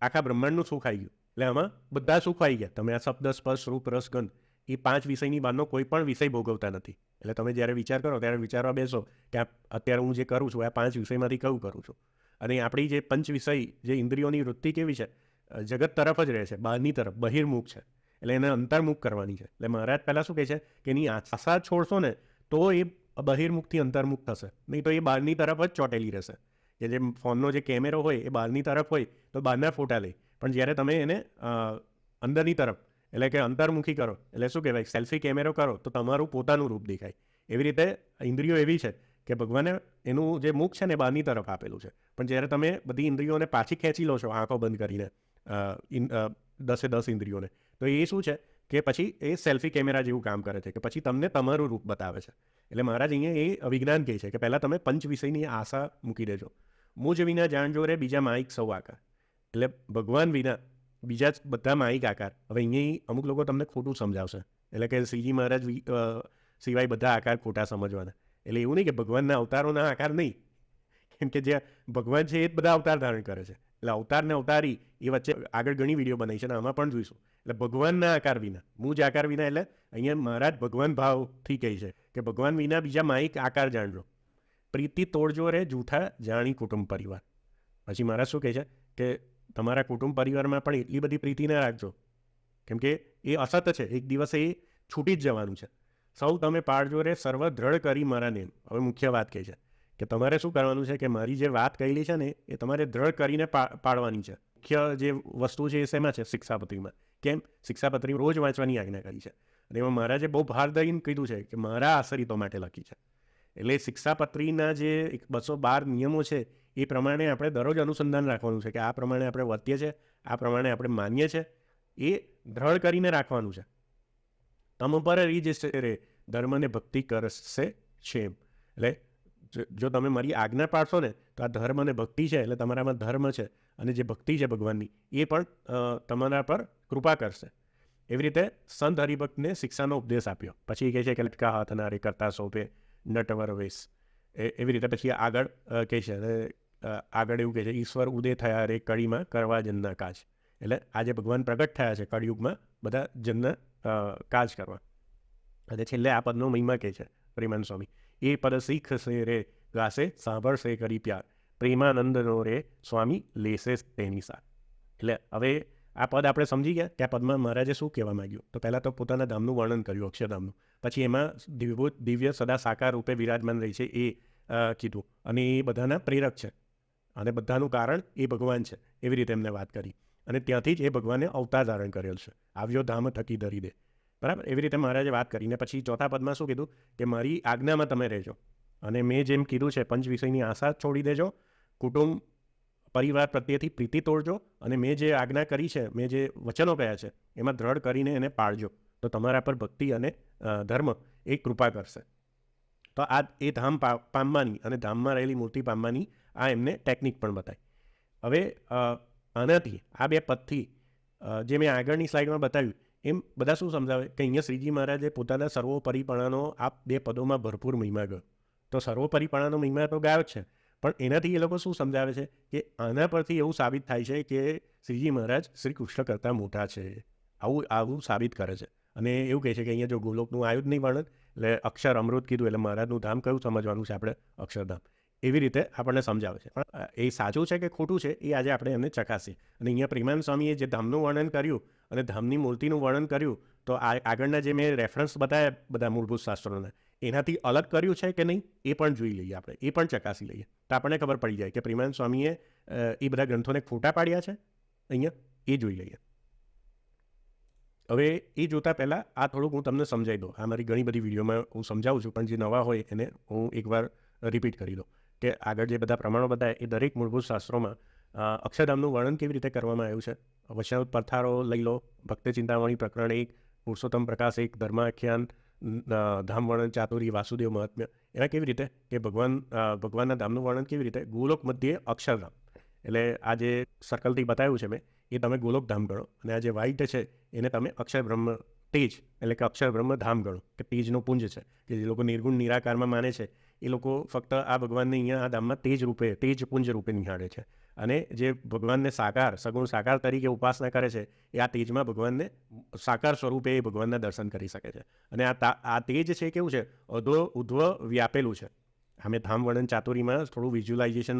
આખા બ્રહ્માંડનું સુખ આવી ગયું. એટલે આમાં બધા સુખ આવી ગયા. તમે આ શબ્દ સ્પર્શ રૂપ રસ ગંધ એ 5 વિષયની બહારનો કોઈ પણ વિષય ભોગવતા નથી. એટલે તમે જ્યારે વિચાર કરો ત્યારે વિચારવા બેસો કે અત્યારે હું જે કરું છું આ 5 વિષયમાંથી કયું કરું છું. અને આપણી જે પંચ વિષય જે ઇન્દ્રિયોની વૃત્તિ કેવી છે, જગત તરફ જ રહે છે, બહારની તરફ બહિર્મુખ છે, એટલે એને અંતર્મુખ કરવાની છે. એટલે મહારાજ પહેલાં શું કહે છે કે એની આશા છોડશો ને તો એ બહિર્મુખથી અંતર્મુખ થશે, નહીં તો એ બહારની તરફ જ ચોટેલી રહેશે. કે જે ફોનનો જે કેમેરો હોય એ બહારની તરફ હોય તો બહારના ફોટા લે, પણ જ્યારે તમે એને અંદરની તરફ એટલે કે અંતર્મુખી કરો, એટલે શું કહેવાય, સેલ્ફી કેમેરો કરો તો તમારું પોતાનું રૂપ દેખાય. એવી રીતે ઇન્દ્રિયો એવી છે કે ભગવાને એનું જે મુખ છે ને બહારની તરફ આપેલું છે, પણ જ્યારે તમે બધી ઇન્દ્રિયોને પાછી ખેંચી લો છો આંખો બંધ કરીને, 10 ઇન્દ્રિયોને, તો એ શું છે કે પછી એ સેલ્ફી કેમેરા જેવું કામ કરે છે કે પછી તમને તમારું રૂપ બતાવે છે. એટલે મહારાજ અહીંયા એ અવિજ્ઞાન કહે છે કે પહેલાં તમે પંચ વિષયની આશા મૂકી દેજો. મુજ વિના જાણજો રે બીજા માઇક સૌ આકાર. એટલે ભગવાન વિના બીજા જ બધા માઇક આકાર. હવે અહીંયા અમુક લોકો તમને ખોટું સમજાવશે, એટલે કે શ્રીજી મહારાજ સિવાય બધા આકાર ખોટા સમજવાના. એટલે એવું નહીં કે ભગવાનના અવતારોના આકાર નહીં, કેમ કે જે ભગવાન છે એ જ બધા અવતાર ધારણ કરે છે. એટલે અવતારને અવતારી એ વચ્ચે આગળ ઘણી વિડીયો બનાવી છે ને આમાં પણ જોઈશું. એટલે ભગવાનના આકાર વિના, મુજ આકાર વિના, એટલે અહીંયા મહારાજ ભગવાન ભાવથી કહે છે કે ભગવાન વિના બીજા માઇક આકાર જાણજો. પ્રીતિ તોડજો રે જૂઠા જાણી કુટુંબ પરિવાર. પછી મહારાજ શું કહે છે કે તમારા કુટુંબ પરિવારમાં પણ એટલી બધી પ્રીતિ ના રાખજો, કેમ કે એ અસત છે, એક દિવસ એ છૂટી જ જવાનું છે. સૌ તમે પાડજો રે સર્વ દ્રઢ કરી મારા નેમ. હવે મુખ્ય વાત કહે છે કે તમારે શું કરવાનું છે કે મારી જે વાત કહેલી છે ને એ તમારે દ્રઢ કરીને પાડવાની છે. મુખ્ય જે વસ્તુ છે એ શેમાં છે, શિક્ષાપત્રીમાં. કેમ? શિક્ષાપત્રી રોજ વાંચવાની આજ્ઞા કરી છે, અને એમાં મહારાજે બહુ ભાર દઈને કીધું છે કે મારા આશ્રિતો માટે લખી છે. એટલે શિક્ષાપત્રીના જે 212 નિયમો છે એ પ્રમાણે આપણે દરરોજ અનુસંધાન રાખવાનું છે કે આ પ્રમાણે આપણે વર્તીએ છીએ, આ પ્રમાણે આપણે માનીએ છીએ, એ દ્રઢ કરીને રાખવાનું છે. તમ પર રીજ રે ધર્મને ભક્તિ કરશે છે. એટલે જો તમે મારી આજ્ઞા પાડશો ને તો આ ધર્મ અને ભક્તિ છે, એટલે તમારામાં ધર્મ છે અને જે ભક્તિ છે ભગવાનની એ પણ તમારા પર કૃપા કરશે. એવી રીતે સંત હરિભક્તને શિક્ષાનો ઉપદેશ આપ્યો. પછી કહે છે કે લટકા હાથના રે કરતા સોંપે નટવર વેશ. એવી રીતે પછી આગળ કહે છે, આગળ એવું કહે છે, ઈશ્વર ઉદય થયા રે કળીમાં કરવા જનના કાજ. એટલે આજે ભગવાન પ્રગટ થયા છે કળિયુગમાં બધા જનના કાજ કરવા. અને છેલ્લે આ પદનો મહિમા કહે છે પ્રેમાનંદ સ્વામી, એ પદ શીખશે રે ગાશે સાંભળશે કરી પ્યાર, પ્રેમાનંદનો રે સ્વામી લેશે તેની સાર. એટલે હવે આ પદ આપણે સમજી ગયા કે આ પદમાં મહારાજે શું કહેવા માંગ્યું. તો પહેલાં તો પોતાના ધામનું વર્ણન કર્યું, અક્ષરધામનું. પછી એમાં દિવ્ય સદા સાકાર રૂપે વિરાજમાન રહી છે એ કીધું, અને એ બધાના પ્રેરક છે અને બધાનું કારણ એ ભગવાન છે, એવી રીતે એમને વાત કરી. અને ત્યાંથી જ એ ભગવાને અવતાર ધારણ કરેલ છે, આવ્યો ધામ થકી ધરી દે. બરાબર, એવી રીતે મહારાજે વાત કરીને પછી ચોથા પદમાં શું કીધું કે મારી આજ્ઞામાં તમે રહેજો, અને મેં જેમ કીધું છે પંચ વિષયની આશા છોડી દેજો, કુટુંબ પરિવાર પ્રત્યેથી પ્રીતિ તોડજો, અને મેં જે આજ્ઞા કરી છે, મેં જે વચનો કહ્યા છે એમાં દ્રઢ કરીને એને પાળજો, તો તમારા પર ભક્તિ અને ધર્મ એ કૃપા કરશે. તો આ એ ધામ પામવાની અને ધામમાં રહેલી મૂર્તિ પામવાની આ એમને ટેકનિક પણ બતાવી. હવે આનાથી આ બે પદથી જે મેં આગળની સ્લાઇડમાં બતાવ્યું એમ બધા શું સમજાવે કે અહીંયા શ્રીજી મહારાજે પોતાના સર્વોપરીપણાનો આ બે પદોમાં ભરપૂર મહિમા ગયો. તો સર્વોપરીપણાનો મહિમા તો ગાયો જ છે, પણ એનાથી એ લોકો શું સમજાવે છે કે આના પરથી એવું સાબિત થાય છે કે શ્રીજી મહારાજ શ્રી કૃષ્ણ કરતાં મોટા છે. આવું સાબિત કરે છે. અને એવું કહે છે કે અહીંયા જો ગોલોકનું આવ્યું જ નહીં વર્ણન, એટલે અક્ષર અમૃત કીધું એટલે મહારાજનું ધામ કયું સમજવાનું છે આપણે? અક્ષરધામ. એવી રીતે આપણને સમજાવે છે. પણ એ સાચું છે કે ખોટું છે એ આજે આપણે એમને ચકાસીએ. અને અહીંયા પ્રેમાનંદ સ્વામીએ જે ધામનું વર્ણન કર્યું અને ધામની મૂર્તિનું વર્ણન કર્યું, તો આગળના જે મેં રેફરન્સ બતાવ્યા બધા મૂળભૂત શાસ્ત્રોના, એનાથી અલગ કર્યું છે કે નહીં એ પણ જોઈ લઈએ આપણે, એ પણ ચકાસી લઈએ. તો આપણને ખબર પડી જાય કે પ્રેમાનંદ સ્વામીએ એ બધા ગ્રંથોને ખોટા પાડ્યા છે અહીંયા, એ જોઈ લઈએ. હવે એ જોતાં પહેલાં આ થોડુંક હું તમને સમજાવી દઉં. આ મારી ઘણી બધી વિડીયોમાં હું સમજાવું છું, પણ જે નવા હોય એને હું એકવાર રિપીટ કરી દઉં કે આગળ જે બધા પ્રમાણો બતાવ્યા એ દરેક મૂળભૂત શાસ્ત્રોમાં અક્ષરધામનું વર્ણન કેવી રીતે કરવામાં આવ્યું છે. વૈષ્ણવ પથારો લઈ લો, ભક્તિ ચિંતામણી પ્રકરણ 1, પુરુષોત્તમ પ્રકાશ 1, ધર્માખ્યાન, ધામ વર્ણન ચાતુરી, વાસુદેવ મહાત્મ્ય, એમાં કેવી રીતે કે ભગવાનના ધામનું વર્ણન કેવી રીતે ગોલોક મધ્યે અક્ષરધામ, એટલે આ જે સર્કલથી બતાવ્યું છે મેં એ તમે ગોલોક ધામ ગણો, અને આ જે વ્હાઇટ છે એને તમે અક્ષર બ્રહ્મ તેજ એટલે કે અક્ષર બ્રહ્મ ધામ ગણો, કે તેજનો પુંજ છે. કે જે લોકો નિર્ગુણ નિરાકારમાં માને છે એ લોકો ફક્ત આ ભગવાનને અહીંયા આ ધામમાં તેજ રૂપે, તેજ પુંજ રૂપે નિહાળે છે. અને જે ભગવાનને સાકાર, સગુણ સાકાર તરીકે ઉપાસના કરે છે એ આ તેજમાં ભગવાનને સાકાર સ્વરૂપે એ ભગવાનના દર્શન કરી શકે છે. અને આ તેજ છે કેવું છે? અધો ઉધ્વ વ્યાપેલું છે. અમે ધામ વર્ણન ચાતુરીમાં થોડું વિઝ્યુલાઇઝેશન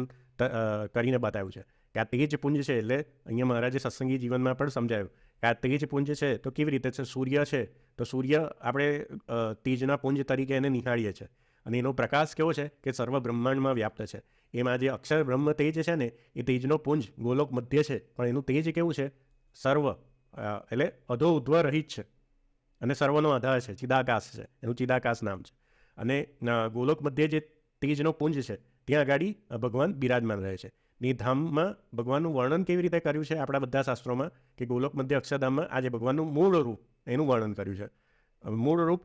કરીને બતાવ્યું છે કે આ તેજ પુંજ છે. એટલે અહીંયા મહારાજે સત્સંગી જીવનમાં પણ સમજાવ્યું કે આ તેજ પુંજ છે તો કેવી રીતે છે? સૂર્ય છે તો સૂર્ય આપણે તેજના પુંજ તરીકે એને નિહાળીએ છીએ, અને એનો પ્રકાશ કેવો છે કે સર્વ બ્રહ્માંડમાં વ્યાપ્ત છે. એમાં જે અક્ષર બ્રહ્મ તેજ છે ને એ તેજનો પુંજ ગોલોક મધ્ય છે, પણ એનું તેજ કેવું છે? સર્વ એટલે અધો ઉધ્વ રહિત છે અને સર્વનો આધાર છે, ચિદાકાશ છે, એનું ચિદાકાશ નામ છે. અને ગોલોક મધ્યે જે તેજનો પુંજ છે ત્યાં આગળ ભગવાન બિરાજમાન રહે છે. એ ધામમાં ભગવાનનું વર્ણન કેવી રીતે કર્યું છે આપણા બધા શાસ્ત્રોમાં કે ગોલોક મધ્ય અક્ષરધામમાં આજે ભગવાનનું મૂળ રૂપ એનું વર્ણન કર્યું છે. મૂળ રૂપ,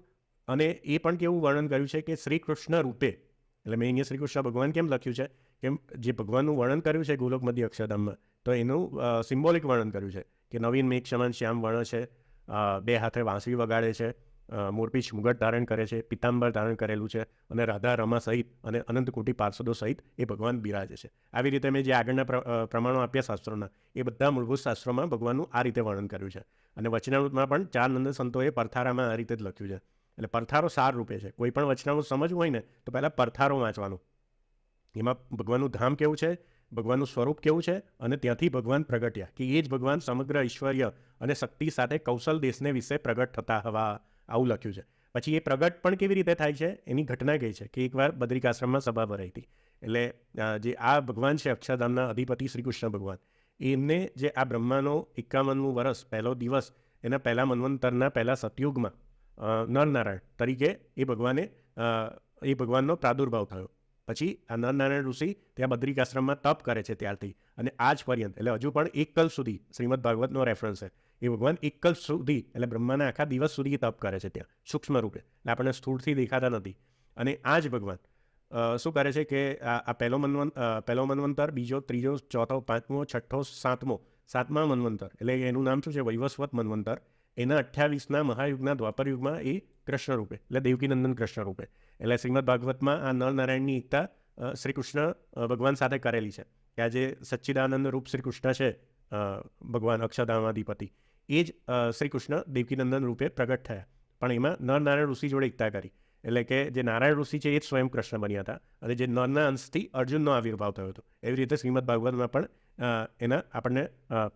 અને એ પણ કેવું વર્ણન કર્યું છે કે શ્રી કૃષ્ણ રૂપે. એટલે મેં અહીંયા શ્રી કૃષ્ણ ભગવાન કેમ લખ્યું છે? કેમ જે ભગવાનનું વર્ણન કર્યું છે ગોલોક મધ્ય અક્ષરધામમાં, તો એનું સિમ્બોલિક વર્ણન કર્યું છે કે નવીન મેઘ સમાન શ્યામ વર્ણ છે, બે હાથે વાંસળી વગાડે છે, મોરપીંછ મુગટ ધારણ કરે છે, પિતાંબર ધારણ કરેલું છે, અને રાધા રમા સહિત અને અનંત કોટી પાર્ષદો સહિત એ ભગવાન બિરાજે છે. આવી રીતે મેં જે આગળના પ્રમાણો આપ્યા શાસ્ત્રોના, એ બધા મૂળભૂત શાસ્ત્રોમાં ભગવાનનું આ રીતે વર્ણન કર્યું છે. અને વચનામૃતમાં પણ 4 નંદ સંતોએ પરથારામાં આ રીતે જ લખ્યું છે. એટલે પરથારો સાર રૂપે છે. કોઈ પણ વચનામૃત સમજવું હોય ને તો પહેલાં પરથારો વાંચવાનું. એમાં ભગવાનનું ધામ કેવું છે, ભગવાનનું સ્વરૂપ કેવું છે, અને ત્યાંથી ભગવાન પ્રગટ્યા કે એ જ ભગવાન સમગ્ર ઐશ્વર્ય અને શક્તિ સાથે કૌશલ દેશને વિશે પ્રગટ થતા હવા, આવું લખ્યું છે. પછી એ પ્રગટ પણ કેવી રીતે થાય છે એની ઘટના કહી છે કે એકવાર બદ્રિકાશ્રમમાં સભા ભરાઈ હતી. એટલે જે આ ભગવાન છે અક્ષરધામના અધિપતિ શ્રી કૃષ્ણ ભગવાન, એમને જે આ બ્રહ્માનો 51મું વર્ષ પહેલો દિવસ એના પહેલા મન્વંતરના પહેલા સતયુગમાં નરનારાયણ તરીકે એ ભગવાનનો પ્રાદુર્ભાવ થયો. પછી આ નરનારાયણ ઋષિ ત્યાં બદ્રિકાશ્રમમાં તપ કરે છે ત્યારથી, અને આજ પર્યંત એટલે હજુ પણ 1 કલ્પ સુધી શ્રીમદ ભાગવતનો રેફરન્સ છે. એ ભગવાન 1 કલ્પ સુધી એટલે બ્રહ્માના આખા દિવસ સુધી તપ કરે છે ત્યાં સૂક્ષ્મ રૂપે, એટલે આપણને સ્થૂળથી દેખાતા નથી. અને આ જ ભગવાન શું કરે છે કે આ પહેલો મન્વંતર, બીજો, ત્રીજો, ચોથો, પાંચમો, છઠ્ઠો, સાતમા મન્વંતર, એટલે એનું નામ શું છે? વૈવસ્વત મન્વંતર. એના 28ના મહાયુગના દ્વાપરયુગમાં એ કૃષ્ણ રૂપે એટલે દેવકીનંદન કૃષ્ણ રૂપે, એટલે શ્રીમદ ભાગવતમાં આ નરનારાયણની એકતા શ્રી કૃષ્ણ ભગવાન સાથે કરેલી છે કે આ જે સચ્ચિદાનંદ રૂપ શ્રી કૃષ્ણ છે ભગવાન અક્ષરધામાધિપતિ, એ જ શ્રી કૃષ્ણ દેવકીનંદન રૂપે પ્રગટ થયા. પણ એમાં નરનારાયણ ઋષિ જોડે એકતા કરી, એટલે કે જે નારાયણ ઋષિ છે એ જ સ્વયં કૃષ્ણ બન્યા હતા, અને જે નરના અંશથી અર્જુનનો આવિર્ભાવ થયો હતો. એવી રીતે શ્રીમદ ભાગવતમાં પણ એના આપણને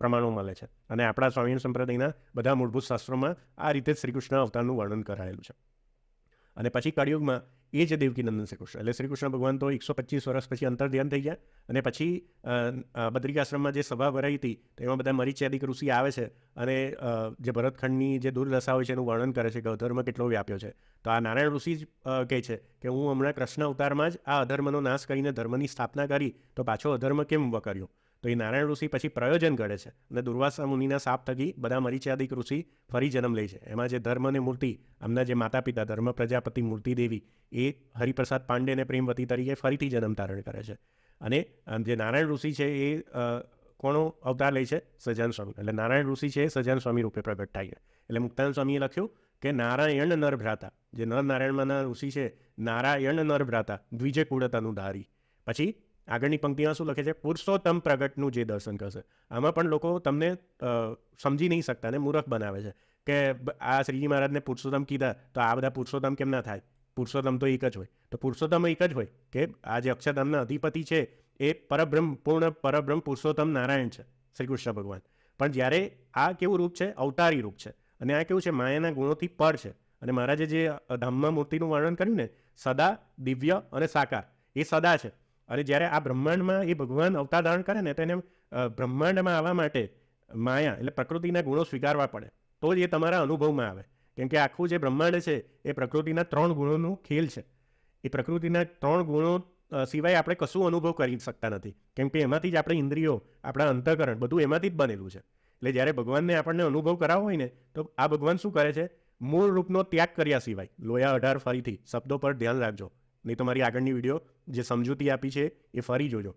પ્રમાણો મળે છે. અને આપણા સ્વામિનારાયણ સંપ્રદાયના બધા મૂળભૂત શાસ્ત્રોમાં આ રીતે શ્રી કૃષ્ણ અવતારનું વર્ણન કરાયેલું છે. અને પછી કળિયુગમાં એ જ દેવકીનંદન શ્રી કૃષ્ણ, એટલે શ્રી કૃષ્ણ ભગવાન તો 125 વર્ષ પછી અંતર ધ્યાન થઈ ગયા. અને પછી બદ્રિકાશ્રમમાં જે સભા ભરાઈ હતી તો એમાં બધા મરીચ્યાદિક ઋષિ આવે છે અને જે ભરતખંડની જે દુર્દશા હોય છે એનું વર્ણન કરે છે કે અધર્મ કેટલો વ્યાપ્યો છે. તો આ નારાયણ ઋષિ જ કહે છે કે હું હમણાં કૃષ્ણ અવતારમાં જ આ અધર્મનો નાશ કરીને ધર્મની સ્થાપના કરી, તો પાછો અધર્મ કેમ ઊભો કર્યો? તો એ નારાયણ ઋષિ પછી પ્રયોજન ઘડે છે અને દુર્વાસા મુનિના શાપ થકી બધા મરીચાદિક ઋષિ ફરી જન્મ લે છે. એમાં જે ધર્મની મૂર્તિ, આમના જે માતા પિતા ધર્મ પ્રજાપતિ મૂર્તિ દેવી, એ હરિપ્રસાદ પાંડે અને પ્રેમવતી તરીકે ફરીથી જન્મ ધારણ કરે છે. અને જે નારાયણ ઋષિ છે એ કોનો અવતાર લે છે? સહજાનંદ સ્વામી. એટલે નારાયણ ઋષિ છે એ સહજાનંદ સ્વામી રૂપે પ્રગટ થાય છે. એટલે મુક્તાનંદ સ્વામીએ લખ્યું કે નારાયણ નર ભ્રાતા, જે નર નારાયણમાંના ઋષિ છે, નારાયણ નર ભ્રાતા દ્વિજે કુળતનું ધારી. પછી આગળની પંક્તિમાં શું લખે છે? પુરુષોત્તમ પ્રગટનું જે દર્શન કરશે. આમાં પણ લોકો તમને સમજી નહીં શકતા ને મૂર્ખ બનાવે છે કે આ શ્રીજી મહારાજને પુરુષોત્તમ કીધા તો આ બધા પુરુષોત્તમ કેમ ના થાય? પુરુષોત્તમ તો એક જ હોય. તો પુરુષોત્તમ એક જ હોય કે આ જે અક્ષરધામના અધિપતિ છે એ પરબ્રહ્મ, પૂર્ણ પરબ્રહ્મ પુરુષોત્તમ નારાયણ છે, શ્રી કૃષ્ણ ભગવાન. પણ જ્યારે આ કેવું રૂપ છે? અવતારી રૂપ છે. અને આ કેવું છે? માયાના ગુણોથી પર છે. અને મહારાજે જે ધામમાં મૂર્તિનું વર્ણન કર્યું ને, સદા, દિવ્ય અને સાકાર, એ સદા છે. અને જ્યારે આ બ્રહ્માંડમાં એ ભગવાન અવતાર ધારણ કરે ને, તો એને બ્રહ્માંડમાં આવવા માટે માયા એટલે પ્રકૃતિના ગુણો સ્વીકારવા પડે, તો જ એ તમારા અનુભવમાં આવે. કેમ કે આખું જે બ્રહ્માંડ છે એ પ્રકૃતિના 3 ગુણોનું ખેલ છે. એ પ્રકૃતિના 3 ગુણો સિવાય આપણે કશું અનુભવ કરી શકતા નથી. કેમ કે એમાંથી જ આપણે ઇન્દ્રિયો, આપણા અંતઃકરણ બધું એમાંથી જ બનેલું છે. એટલે જ્યારે ભગવાનને આપણને અનુભવ કરાવવો હોય ને, તો આ ભગવાન શું કરે છે? મૂળ રૂપનો ત્યાગ કર્યા સિવાય. લોયા 18 ફરીથી શબ્દો પર ધ્યાન રાખજો, નહીં તો મારી આગળની વિડીયો જે સમજૂતી આપી છે એ ફરી જોજો.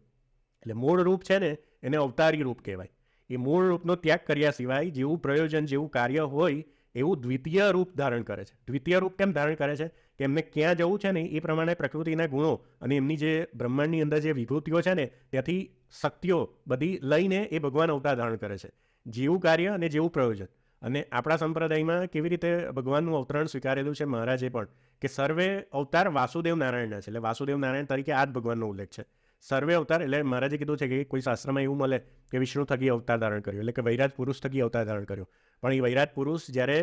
એટલે મૂળ રૂપ છે ને એને અવતારી રૂપ કહેવાય. એ મૂળ રૂપનો ત્યાગ કર્યા સિવાય જેવું પ્રયોજન, જેવું કાર્ય હોય એવું દ્વિતીય રૂપ ધારણ કરે છે. દ્વિતીય રૂપ કેમ ધારણ કરે છે? કે એમને ક્યાં જવું છે ને એ પ્રમાણે પ્રકૃતિના ગુણો અને એમની જે બ્રહ્માંડની અંદર જે વિભૂતિઓ છે ને ત્યાંથી શક્તિઓ બધી લઈને એ ભગવાન અવતાર ધારણ કરે છે. જેવું કાર્ય અને જેવું પ્રયોજન. અને આપણા સંપ્રદાયમાં કેવી રીતે ભગવાનનું અવતરણ સ્વીકારેલું છે મહારાજે પણ, કે સર્વે અવતાર વાસુદેવ નારાયણના છે. એટલે વાસુદેવ નારાયણ તરીકે આ જ ભગવાનનો ઉલ્લેખ છે. સર્વે અવતાર એટલે મહારાજે કીધું છે કે કોઈ શાસ્ત્રમાં એવું મળે કે વિષ્ણુ થકી અવતાર ધારણ કર્યો, એટલે કે વૈરાજ પુરુષ થકી અવતાર ધારણ કર્યો. પણ એ વૈરાજ પુરુષ જ્યારે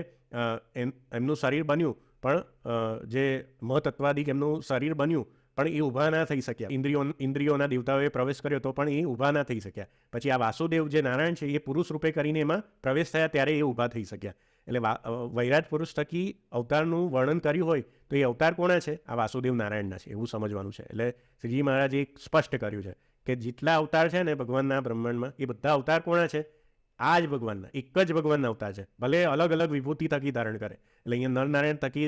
એમનું શરીર બન્યું, પણ જે મહતત્વાદિક એમનું શરીર બન્યું, પણ એ ઊભા ના થઈ શક્યા. ઇન્દ્રિયોના દેવતાઓએ પ્રવેશ કર્યો તો પણ એ ઊભા ના થઈ શક્યા. પછી આ વાસુદેવ જે નારાયણ છે એ પુરુષ રૂપે કરીને એમાં પ્રવેશ થયા, ત્યારે એ ઊભા થઈ શક્યા. એટલે વૈરાજ પુરુષ થકી અવતારનું વર્ણન કર્યું હોય તો એ અવતાર કોના છે? આ વાસુદેવ નારાયણના છે, એવું સમજવાનું છે. એટલે શ્રીજી મહારાજે સ્પષ્ટ કર્યું છે કે જેટલા અવતાર છે ને ભગવાનના બ્રહ્માંડમાં, એ બધા અવતાર કોના છે? આ જ ભગવાનના, એક જ ભગવાનના અવતાર છે. ભલે અલગ અલગ વિભૂતિ થકી ધારણ કરે. એટલે અહીંયા નરનારાયણ થકી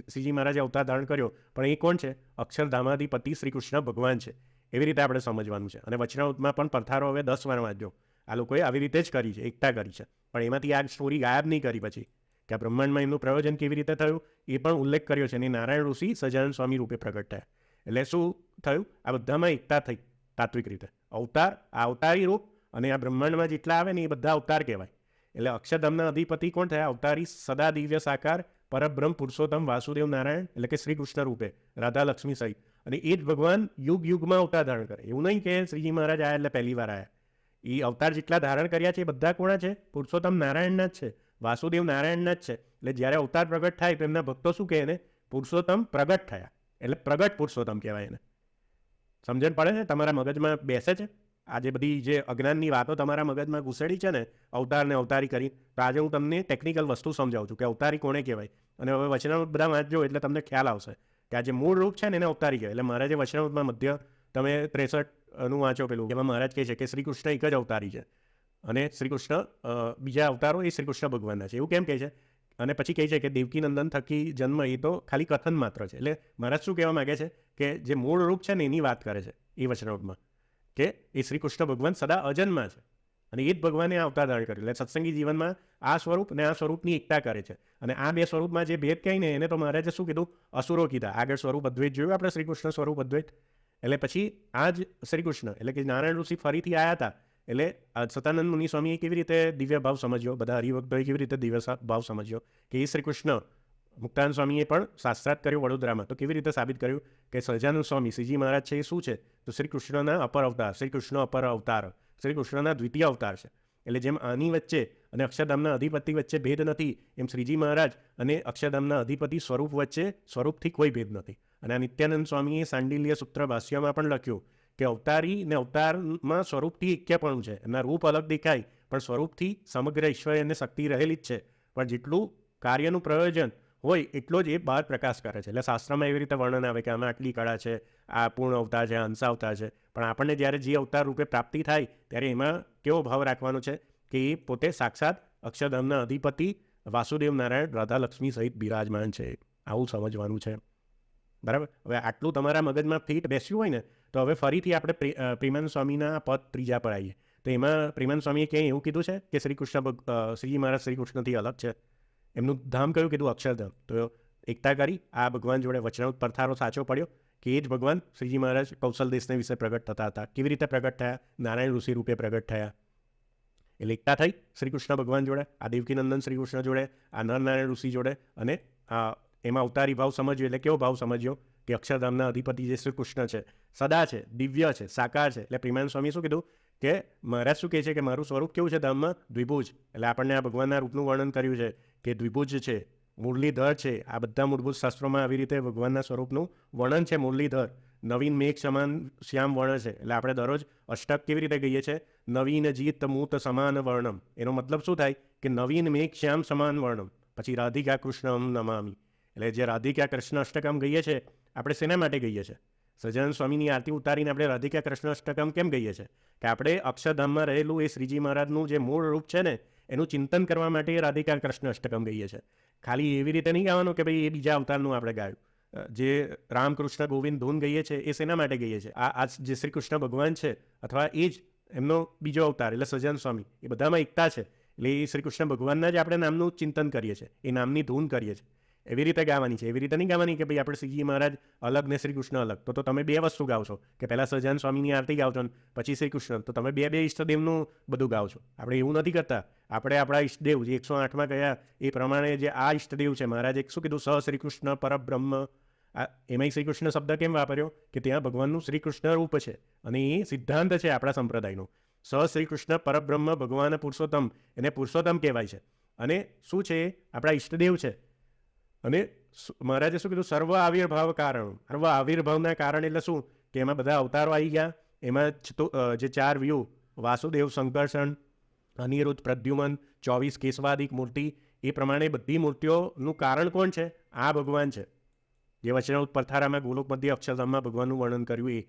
શ્રીજી મહારાજે અવતાર ધારણ કર્યો, પણ એ કોણ છે? અક્ષરધામાધિપતિ શ્રી કૃષ્ણ ભગવાન છે. એવી રીતે આપણે સમજવાનું છે. અને વચનામૃતમાં પણ પડથારો હવે 10 વાર વાંચજો. આ લોકોએ આવી રીતે જ કરી છે, એકતા કરી છે. પણ એમાંથી આ સ્ટોરી ગાયબ નહીં કરી પછી, કે આ બ્રહ્માંડમાં એમનું પ્રયોજન કેવી રીતે થયું એ પણ ઉલ્લેખ કર્યો છે. અને નારાયણ ઋષિ સહજાનંદ સ્વામી રૂપે પ્રગટ થયા. એટલે શું થયું? આ બધામાં એકતા થઈ તાત્વિક રીતે. અવતાર, આ અવતારી રૂપ, અને આ બ્રહ્માંડમાં જેટલા આવે ને એ બધા અવતાર કહેવાય. એટલે અક્ષરધામના અધિપતિ કોણ થયા? અવતારી, સદા, દિવ્ય, સાકાર, પરબ્રહ્મ પુરુષોત્તમ વાસુદેવ નારાયણ, એટલે કે શ્રી કૃષ્ણ રૂપે, રાધા લક્ષ્મી સહિત. અને એ જ ભગવાન યુગ યુગમાં અવતાર ધારણ કરે. એવું નહીં કે શ્રીજી મહારાજ આવ્યા એટલે પહેલી વાર આવ્યા. એ અવતાર જેટલા ધારણ કર્યા છે એ બધા કોણા છે? પુરુષોત્તમ નારાયણના જ છે, વાસુદેવ નારાયણના જ છે. એટલે જ્યારે અવતાર પ્રગટ થાય તો એમના ભક્તો શું કહે એને? પુરુષોત્તમ પ્રગટ થયા. એટલે પ્રગટ પુરુષોત્તમ કહેવાય એને. સમજણ પડે ને? તમારા મગજમાં બેસે છે? આજે બધી જે અજ્ઞાનની વાતો તમારા મગજમાં ઘૂસેડી છે ને, અવતારને અવતારી કરી, તો આજે હું તમને ટેકનિકલ વસ્તુ સમજાવું છું કે અવતારી કોને કહેવાય. અને હવે વચનામૃત બધા વાંચજો એટલે તમને ખ્યાલ આવશે કે આ જે મૂળ રૂપ છે ને એને અવતારી કહેવાય. એટલે મહારાજે વચનામૃતમાં મધ્ય તમે 63નું વાંચો પેલું, એમાં મહારાજ કહે છે કે શ્રી કૃષ્ણ એક જ અવતારી છે અને શ્રી કૃષ્ણ બીજા અવતારો એ શ્રી કૃષ્ણ ભગવાનના છે. એવું કેમ કહે છે? અને પછી કહે છે કે દેવકીનંદન થકી જન્મ એ તો ખાલી કથન માત્ર છે. એટલે મહારાજ શું કહેવા માગે છે કે જે મૂળ રૂપ છે ને એની વાત કરે છે એ વચનામૃતમાં, કે એ શ્રી કૃષ્ણ ભગવાન સદા અજન્મા છે અને એ જ ભગવાને આ અવતાર ધારણ કર્યું. એટલે સત્સંગી જીવનમાં આ સ્વરૂપ અને આ સ્વરૂપની એકતા કરે છે. અને આ બે સ્વરૂપમાં જે ભેદ કહી ને એને તો મહારાજે શું કીધું? અસુરો કીધા. આગળ સ્વરૂપ અદ્વૈત જોયું આપણે, શ્રી કૃષ્ણ સ્વરૂપ અદ્વૈત. એટલે પછી આ જ શ્રી કૃષ્ણ એટલે કે નારાયણ ઋષિ ફરીથી આવ્યા હતા. એટલે સતાનંદ મુનિ સ્વામીએ કેવી રીતે દિવ્ય ભાવ સમજ્યો, બધા હરિભક્તોએ કેવી રીતે દિવ્ય ભાવ સમજ્યો કે એ શ્રી કૃષ્ણ. મુક્તાનંદ સ્વામીએ પણ શાસ્ત્રાર્થ કર્યો વડોદરામાં, તો કેવી રીતે સાબિત કર્યું કે સહજાનંદ સ્વામી શ્રીજી મહારાજ છે એ શું છે? તો શ્રી કૃષ્ણના અપર અવતાર, શ્રી કૃષ્ણ અપર અવતાર, શ્રી કૃષ્ણના દ્વિતીય અવતાર છે. એટલે જેમ આની વચ્ચે અને અક્ષરધામના અધિપતિ વચ્ચે ભેદ નથી, એમ શ્રીજી મહારાજ અને અક્ષરધામના અધિપતિ સ્વરૂપ વચ્ચે સ્વરૂપથી કોઈ ભેદ નથી. અને આ નિત્યાનંદ સ્વામીએ સાંડિલ્ય સૂત્ર ભાષ્યમાં પણ લખ્યું કે અવતારી ને અવતારમાં સ્વરૂપથી એક્યપણું છે. એમના રૂપ અલગ દેખાય પણ સ્વરૂપથી સમગ્ર ઈશ્વર અને શક્તિ રહેલી જ છે. પણ જેટલું કાર્યનું પ્રયોજન હોય એટલો જ એ બહાર પ્રકાશ કરે છે. એટલે શાસ્ત્રમાં એવી રીતે વર્ણન આવે કે આમાં આટલી કળા છે, આ પૂર્ણ અવતાર છે, અંશ અવતાર છે. પણ આપણને જ્યારે જે અવતાર રૂપે પ્રાપ્તિ થાય ત્યારે એમાં કેવો ભાવ રાખવાનો છે કે એ પોતે સાક્ષાત અક્ષરધામના અધિપતિ વાસુદેવ નારાયણ રાધા લક્ષ્મી સહિત બિરાજમાન છે. આવું સમજવાનું છે. બરાબર. હવે આટલું તમારા મગજમાં ફિટ બેસ્યું હોય ને તો હવે ફરીથી આપણે પ્રેમાનંદ સ્વામીના પદ ત્રીજા પર આવીએ. તો એમાં પ્રેમાનંદ સ્વામીએ ક્યાંય એવું કીધું છે કે શ્રીજી મહારાજ શ્રી કૃષ્ણથી અલગ છે? એમનું ધામ કયું કીધું? અક્ષરધામ. તો એકતા કરી આ ભગવાન જોડે વચનામૃત પરથારો સાચો પડ્યો કે એ જ ભગવાન શ્રીજી મહારાજ કૌશલ દેશને વિશે પ્રગટ થતા હતા. કેવી રીતે પ્રગટ થયા? નારાયણ ઋષિ રૂપે પ્રગટ થયા. એટલે એકતા થઈ શ્રી કૃષ્ણ ભગવાન જોડે, આ દેવકીનંદન શ્રી કૃષ્ણ જોડે, આ નરનારાયણ ઋષિ જોડે, અને એમાં અવતારી ભાવ સમજ્યો. એટલે કેવો ભાવ સમજ્યો કે અક્ષરધામના અધિપતિ જે શ્રી કૃષ્ણ છે, સદા છે, દિવ્ય છે, સાકાર છે. એટલે પ્રેમાનંદ સ્વામી શું કીધું કે મહારાજ શું કહે છે કે મારું સ્વરૂપ કેવું છે ધામમાં? દ્વિભુજ. એટલે આપણને આ ભગવાનના રૂપનું વર્ણન કર્યું છે કે દ્વિભુજ છે, મુરલીધર છે. આ બધા મૂળભૂત શાસ્ત્રોમાં આવી રીતે ભગવાનના સ્વરૂપનું વર્ણન છે. મુરલીધર, નવીન મેઘ સમાન શ્યામ વર્ણ છે. એટલે આપણે દરરોજ અષ્ટક કેવી રીતે કહીએ છીએ? નવીન જીત મૂત સમાન વર્ણમ. એનો મતલબ શું થાય કે નવીન મેઘ શ્યામ સમાન વર્ણમ. પછી રાધિકા કૃષ્ણમ નમામી. એટલે જે રાધિકા કૃષ્ણ અષ્ટકમ કહીએ છીએ આપણે શેના માટે કહીએ છીએ? સહજાનંદ સ્વામીની આરતી ઉતારીને આપણે રાધિકા કૃષ્ણ અષ્ટકમ કેમ કહીએ છીએ? કે આપણે અક્ષરધામમાં રહેલું એ શ્રીજી મહારાજનું જે મૂળ રૂપ છે ને એનું ચિંતન કરવા માટે રાધિકા કૃષ્ણ અષ્ટકમ કહીએ છીએ. ખાલી એવી રીતે નહીં ગાવાનું કે ભાઈ એ બીજા અવતારનું આપણે ગાયું. જે રામકૃષ્ણ ગોવિંદ ધૂન કહીએ છીએ એ શેના માટે કહીએ છીએ? આ જે શ્રી કૃષ્ણ ભગવાન છે અથવા એ જ એમનો બીજો અવતાર એટલે સહજાનંદ સ્વામી, એ બધામાં એકતા છે. એટલે એ શ્રી કૃષ્ણ ભગવાનના જ આપણે નામનું ચિંતન કરીએ છીએ, એ નામની ધૂન કરીએ છીએ. એવી રીતે ગાવાની છે. એવી રીતે નહીં ગાવાની કે ભાઈ આપણે શ્રીજી મહારાજ અલગ ને શ્રી કૃષ્ણ અલગ. તો તમે બે વસ્તુ ગાઓ છો કે પહેલાં સહજાનંદ સ્વામીની આરતી ગાઓ છો પછી શ્રી કૃષ્ણ. તો તમે બે ઈષ્ટદેવનું બધું ગાઓ છો. આપણે એવું નથી કરતા. આપણે આપણા ઈષ્ટદેવ જે 108માં કયા એ પ્રમાણે જે આ ઈષ્ટદેવ છે મહારાજે શું કીધું? સ શ્રી કૃષ્ણ પરબ્રહ્મ. એમાં શ્રી કૃષ્ણ શબ્દ કેમ વાપર્યો? કે ત્યાં ભગવાનનું શ્રી કૃષ્ણ રૂપ છે અને એ સિદ્ધાંત છે આપણા સંપ્રદાયનો. સ શ્રી કૃષ્ણ પરબ્રહ્મ ભગવાન પુરુષોત્તમ, એને પુરુષોત્તમ કહેવાય છે. અને શું છે? આપણા ઈષ્ટદેવ છે. અને મહારાજે શું કીધું? સર્વ આવિર્ભાવ કારણ. સર્વ આવિર્ભાવના કારણ એટલે શું? કે એમાં બધા અવતારો આવી ગયા. એમાં જે 4 વ્યૂહ વાસુદેવ, સંકર્ષણ, અનિરુદ્ધ, પ્રદ્યુમન, 24 કેશવાદિક મૂર્તિ, એ પ્રમાણે બધી મૂર્તિઓનું કારણ કોણ છે? આ ભગવાન છે. જે વચનામૃત પરથારામાં ગોલોક મધ્ય અક્ષરધામમાં ભગવાનનું વર્ણન કર્યું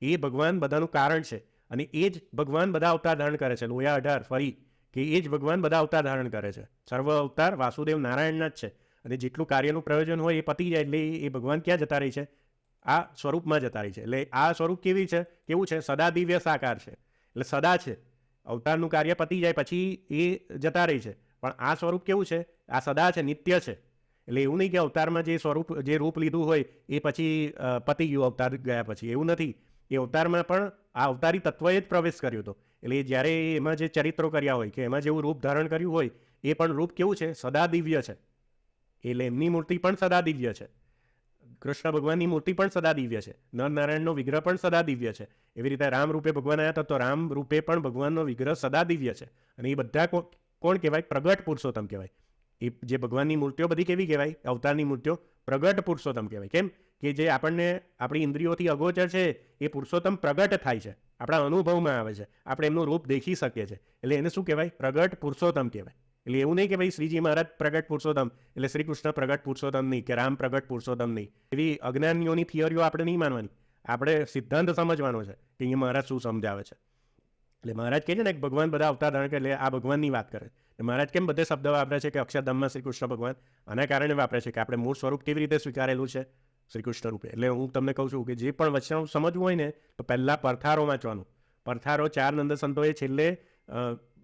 એ ભગવાન બધાનું કારણ છે. અને એ જ ભગવાન બધા અવતાર ધારણ કરે છે. લોયા 18 ફરી કે એ જ ભગવાન બધા અવતાર ધારણ કરે છે. સર્વ અવતાર વાસુદેવ નારાયણના જ છે. અને જેટલું કાર્યનું પ્રયોજન હોય એ પતી જાય એટલે એ ભગવાન ક્યાં જતા રહી છે? આ સ્વરૂપમાં જતા રહી છે. એટલે આ સ્વરૂપ કેવું છે? સદા દિવ્ય સાકાર છે. એટલે સદા છે. અવતારનું કાર્ય પતી જાય પછી એ જતા રહી છે. પણ આ સ્વરૂપ કેવું છે? આ સદા છે, નિત્ય છે. એટલે એવું નહીં કે અવતારમાં જે રૂપ લીધું હોય એ પછી પતી ગયું અવતાર ગયા પછી. એવું નથી. એ અવતારમાં પણ આ અવતારી તત્વએ જ પ્રવેશ કર્યો હતો. એટલે જ્યારે એમાં જે ચરિત્રો કર્યા હોય કે એમાં જેવું રૂપ ધારણ કર્યું હોય એ પણ રૂપ કેવું છે? સદા દિવ્ય છે. એટલે એમની મૂર્તિ પણ સદા દિવ્ય છે. કૃષ્ણ ભગવાનની મૂર્તિ પણ સદા દિવ્ય છે. નરનારાયણનો વિગ્રહ પણ સદા દિવ્ય છે. એવી રીતે રામ રૂપે ભગવાન આવ્યા હતા તો રામ રૂપે પણ ભગવાનનો વિગ્રહ સદા દિવ્ય છે. અને એ બધા કોણ કહેવાય? પ્રગટ પુરુષોત્તમ કહેવાય. એ જે ભગવાનની મૂર્તિઓ બધી કેવી કહેવાય? અવતારની મૂર્તિઓ પ્રગટ પુરુષોત્તમ કહેવાય. કેમ કે જે આપણને આપણી ઇન્દ્રિયોથી અગોચર છે એ પુરુષોત્તમ પ્રગટ થાય છે, આપણા અનુભવમાં આવે છે, આપણે એમનું રૂપ દેખી શકીએ છીએ. એટલે એને શું કહેવાય? પ્રગટ પુરુષોત્તમ કહેવાય. એટલે એવું નહીં કે ભાઈ શ્રીજી મહારાજ પ્રગટ પુરુષોત્તમ એટલે શ્રી કૃષ્ણ પ્રગટ પુરુષોત્તમ નહીં કે રામ પ્રગટ પુરુષોત્તમ નહીં. એવી અજ્ઞાનીઓની થિયરીઓ આપણે નહીં માનવાની. આપણે સિદ્ધાંત સમજવાનો છે કે અહીંયા મહારાજ શું સમજાવે છે. એટલે મહારાજ કહે છે ને કે ભગવાન બધા અવતાર ધારણ કરે. એટલે આ ભગવાનની વાત કરે. મહારાજ કેમ બધે શબ્દ વાપરે છે કે અક્ષરધામમાં શ્રી કૃષ્ણ ભગવાન? આના કારણે વાપરે છે કે આપણે મૂળ સ્વરૂપ કેવી રીતે સ્વીકારેલું છે? શ્રી કૃષ્ણ રૂપે. એટલે હું તમને કહું છું કે જે પણ વચનામૃત સમજવું હોય ને તો પહેલાં પરથારો વાંચવાનું. પરથારો 4 નંદ સંતોએ છેલ્લે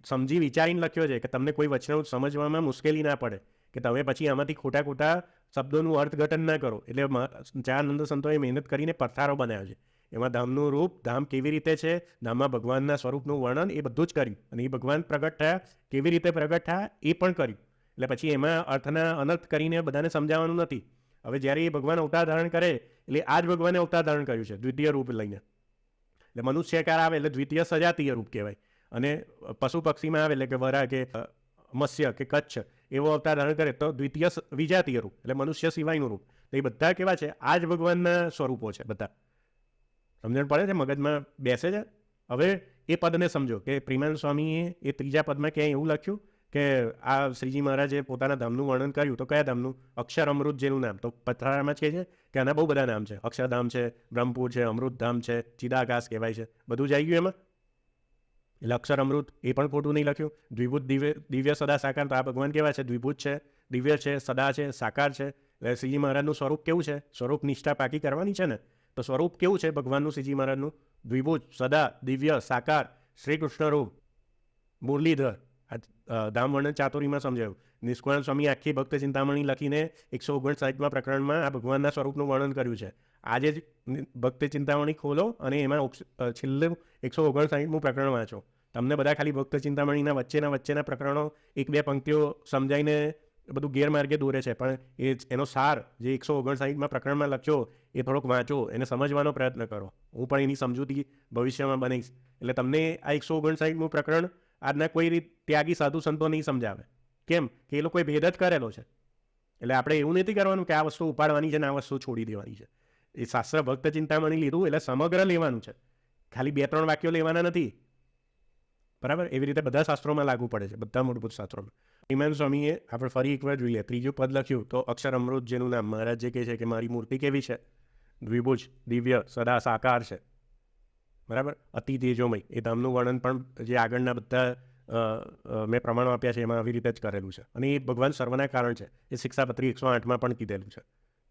સમજી વિચારીને લખ્યો છે કે તમને કોઈ વચનામૃત સમજવામાં મુશ્કેલી ના પડે, કે તમે પછી આમાંથી ખોટા શબ્દોનું અર્થઘટન ના કરો. એટલે 4 નંદ સંતોએ મહેનત કરીને પરથારો બનાવ્યો છે. એમાં ધામનું રૂપ, ધામ કેવી રીતે છે, ધામમાં ભગવાનના સ્વરૂપનું વર્ણન એ બધું જ કર્યું. અને એ ભગવાન પ્રગટ થયા, કેવી રીતે પ્રગટ થયા એ પણ કર્યું. એટલે પછી એમાં અર્થના અનર્થ કરીને બધાને સમજાવવાનું નથી. હવે જ્યારે એ ભગવાન અવતાર ધારણ કરે એટલે આ જ ભગવાને અવતાર ધારણ કર્યું છે દ્વિતીય રૂપ લઈને. એટલે મનુષ્યકાર આવે એટલે દ્વિતીય સજાતીય રૂપ કહેવાય. અને પશુ પક્ષીમાં આવે એટલે કે વરા કે મત્સ્ય કે કચ્છ એવો અવતાર ધારણ કરે તો દ્વિતીય વિજાતીય રૂપ એટલે મનુષ્ય સિવાયનું રૂપ. તો એ બધા કેવા છે? આ જ ભગવાનના સ્વરૂપો છે બધા. સમજણ પડે છે? મગજમાં બેસે છે? હવે એ પદને સમજો કે પ્રેમાનંદ સ્વામીએ એ ત્રીજા પદમાં ક્યાંય એવું લખ્યું કે આ શ્રીજી મહારાજે પોતાના ધામનું વર્ણન કર્યું, તો કયા ધામનું? અક્ષર અમૃત જેનું નામ. તો પથરામાં જ કહે છે કે આના બહુ બધા નામ છે. અક્ષરધામ છે, બ્રહ્મપુર છે, અમૃતધામ છે, ચિદાકાશ કહેવાય છે. બધું જ આવી ગયું એમાં. એટલે અક્ષર અમૃત એ પણ ખોટું નહીં લખ્યું. દ્વિભૂત દિવ્ય સદા સાકાર, તો આ ભગવાન કેવા છે? દ્વિભૂત છે, દિવ્ય છે, સદા છે, સાકાર છે. એટલે શ્રીજી મહારાજનું સ્વરૂપ કેવું છે? સ્વરૂપ નિષ્ઠા પાકી કરવાની છે ને, તો સ્વરૂપ કેવું છે ભગવાનનું? શ્રીજી મહારાજનું દ્વિભૂત, સદા, દિવ્ય, સાકાર, શ્રી કૃષ્ણ રૂપ, મુરલીધર. ધામ વર્ણન ચાતુરીમાં સમજાયું. નિષ્કુળાનંદ સ્વામી આખી ભક્ત ચિંતામણી લખીને 159માં પ્રકરણમાં આ ભગવાનના સ્વરૂપનું વર્ણન કર્યું છે. આજે જ ભક્ત ચિંતામણી ખોલો અને એમાં છેલ્લું 159મું પ્રકરણ વાંચો. તમને બધા ખાલી ભક્ત ચિંતામણીના વચ્ચેના પ્રકરણો 1-2 પંક્તિઓ સમજાઈને બધું ગેરમાર્ગે દોરે છે, પણ એનો સાર જે 159માં પ્રકરણમાં લખ્યો એ થોડોક વાંચો, એને સમજવાનો પ્રયત્ન કરો. હું પણ એની સમજૂતી ભવિષ્યમાં બનીશ. એટલે તમને આ 159મું પ્રકરણ આજના કોઈ ત્યાગી સાધુ સંતો નહીં સમજાવે. કેમ કે એ લોકોએ ભેદ જ કરેલો છે. એટલે આપણે એવું નથી કરવાનું કે આ વસ્તુ ઉપાડવાની છે ને આ વસ્તુ છોડી દેવાની છે. એ શાસ્ત્ર ભક્ત ચિંતામણી લીધું એટલે સમગ્ર લેવાનું છે, ખાલી 2-3 વાક્યો લેવાના નથી. બરાબર? એવી રીતે બધા શાસ્ત્રોમાં લાગુ પડે છે, બધા મૂળભૂત શાસ્ત્રોમાં. પ્રેમાનંદ સ્વામીએ આપણે ફરી એકવાર જોઈએ, 3જું પદ લખ્યું તો અક્ષર અમૃત જેનું નામ. મહારાજ જે કહે છે કે મારી મૂર્તિ કેવી છે? દ્વિભુજ, દિવ્ય, સદા સાકાર છે. બરાબર? અતિ તેજોમય. એ ધામનું વર્ણન પણ જે આગળના બધા મેં પ્રમાણો આપ્યા છે એમાં આવી રીતે જ કરેલું છે. અને એ ભગવાન સર્વના કારણ છે. એ શિક્ષાપત્રી 108માં પણ કીધેલું છે.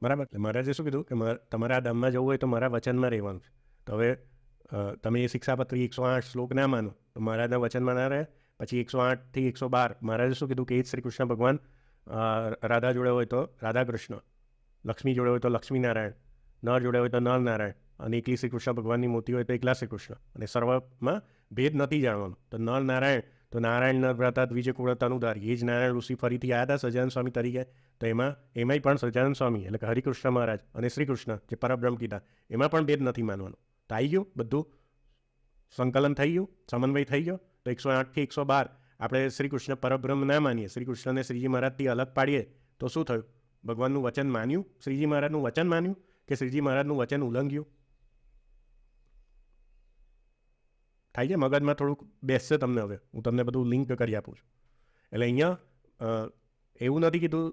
બરાબર? એટલે મહારાજે શું કીધું કે તમારે આ ધામમાં જવું હોય તો મારા વચનમાં રહેવાનું છે. તો હવે તમે એ શિક્ષાપત્રી 108 શ્લોક ના માનો તો મહારાજના વચનમાં ના રહે. પછી 108થી 112 મહારાજે શું કીધું કે એ જ શ્રી કૃષ્ણ ભગવાન રાધા જોડે હોય તો રાધા કૃષ્ણ, લક્ષ્મી જોડે હોય તો લક્ષ્મીનારાયણ, નર જોડે હોય તો નરનારાયણ, અને એકલી શ્રી કૃષ્ણ ભગવાનની મૂર્તિ હોય તો એકલા શ્રી કૃષ્ણ. અને સર્વમાં ભેદ નથી જાણવાનો. તો નર નારાયણ, તો નારાયણ નર ભ્રાતા દ્વિજ કુળ તનુધારી, એ જ નારાયણ ઋષિ ફરીથી આવ્યા હતા સહજાનંદ સ્વામી તરીકે. તો એમાંય પણ સહજાનંદ સ્વામી એટલે કે હરિકૃષ્ણ મહારાજ અને શ્રી કૃષ્ણ જે પરબ્રહ્મ કીધા, એમાં પણ ભેદ નથી માનવાનો. તો આવી ગયું, બધું સંકલન થઈ ગયું, સમન્વય થઈ ગયો. તો 108થી 112 આપણે શ્રી કૃષ્ણ પરબ્રહ્મ ના માનીએ, શ્રી કૃષ્ણને શ્રીજી મહારાજથી અલગ પાડીએ તો શું થયું? ભગવાનનું વચન માન્યું, શ્રીજી મહારાજનું વચન માન્યું કે શ્રીજી મહારાજનું વચન ઉલ્લંઘ્યું? થાય છે મગજમાં થોડુંક બેસશે તમને. હવે હું તમને બધું લિંક કરી આપું છું. એટલે અહીંયા એવું નથી કીધું,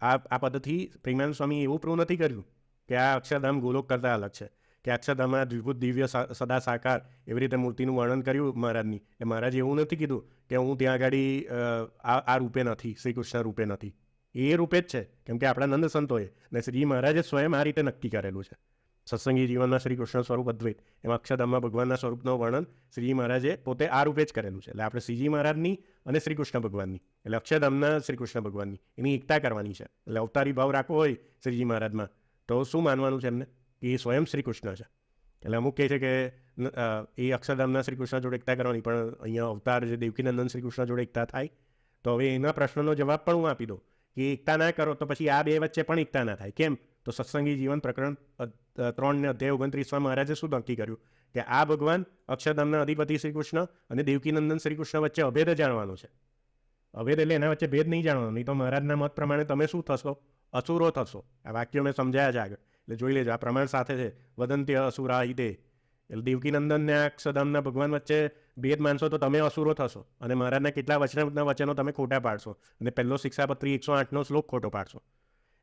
આ પદ્ધતિ પ્રેમાનંદ સ્વામી એવું પ્રૂવ નથી કર્યું કે આ અક્ષરધામ ગોલોક કરતાં અલગ છે, કે અક્ષરધામમાં દ્વિભૂત દિવ્ય સદા સાકાર એવી રીતે મૂર્તિનું વર્ણન કર્યું મહારાજની. એ મહારાજે એવું નથી કીધું કે હું ત્યાં આગળ આ રૂપે નથી, શ્રી કૃષ્ણ રૂપે નથી. એ રૂપે જ છે, કેમ કે આપણા નંદ સંતોએ ને શ્રી મહારાજે સ્વયં આ રીતે નક્કી કરેલું છે. સત્સંગી જીવનમાં શ્રી કૃષ્ણ સ્વરૂપ અદ્વૈત, એમાં અક્ષરધામમાં ભગવાનના સ્વરૂપનું વર્ણન શ્રીજી મહારાજે પોતે આ રૂપે જ કરેલું છે. એટલે આપણે શ્રીજી મહારાજની અને શ્રી કૃષ્ણ ભગવાનની, એટલે અક્ષરધામના શ્રી કૃષ્ણ ભગવાનની એની એકતા કરવાની છે. એટલે અવતારી ભાવ રાખવો હોય શ્રીજી મહારાજમાં તો શું માનવાનું છે એમને? કે એ સ્વયં શ્રી કૃષ્ણ છે. એટલે અમુક કહે છે કે એ અક્ષરધામના શ્રી કૃષ્ણ જોડે એકતા કરવાની, પણ અહીંયા અવતાર જે દેવકીનંદન શ્રી કૃષ્ણ જોડે એકતા થાય. તો હવે એના પ્રશ્નનો જવાબ પણ હું આપી દઉં કે એકતા ના કરો તો પછી આ બે વચ્ચે પણ એકતા ના થાય. કેમ? તો સત્સંગી જીવન પ્રકરણ 3 ને અધ્યાય 29માં મહારાજે શું નક્કી કર્યું કે આ ભગવાન અક્ષરધામના અધિપતિ શ્રી કૃષ્ણ અને દેવકીનંદન શ્રી કૃષ્ણ વચ્ચે અભેદ જાણવાનો છે. અભેદ એટલે એના વચ્ચે ભેદ નહીં જાણવાનો, નહીં તો મહારાજના મત પ્રમાણે તમે શું થશો? અસુરો થશો. આ વાક્યો મેં સમજાયા છે આગળ, એટલે જોઈ લેજો. આ પ્રમાણ સાથે છે વદંત્ય અસુરા હિતે. એટલે દેવકીનંદન ને અક્ષરધામના ભગવાન વચ્ચે ભેદ માનશો તો તમે અસુરો થશો, અને મહારાજના કેટલા વચનો તમે ખોટા પાડશો, અને પહેલો શિક્ષાપત્રી 108નો શ્લોક ખોટો પાડશો.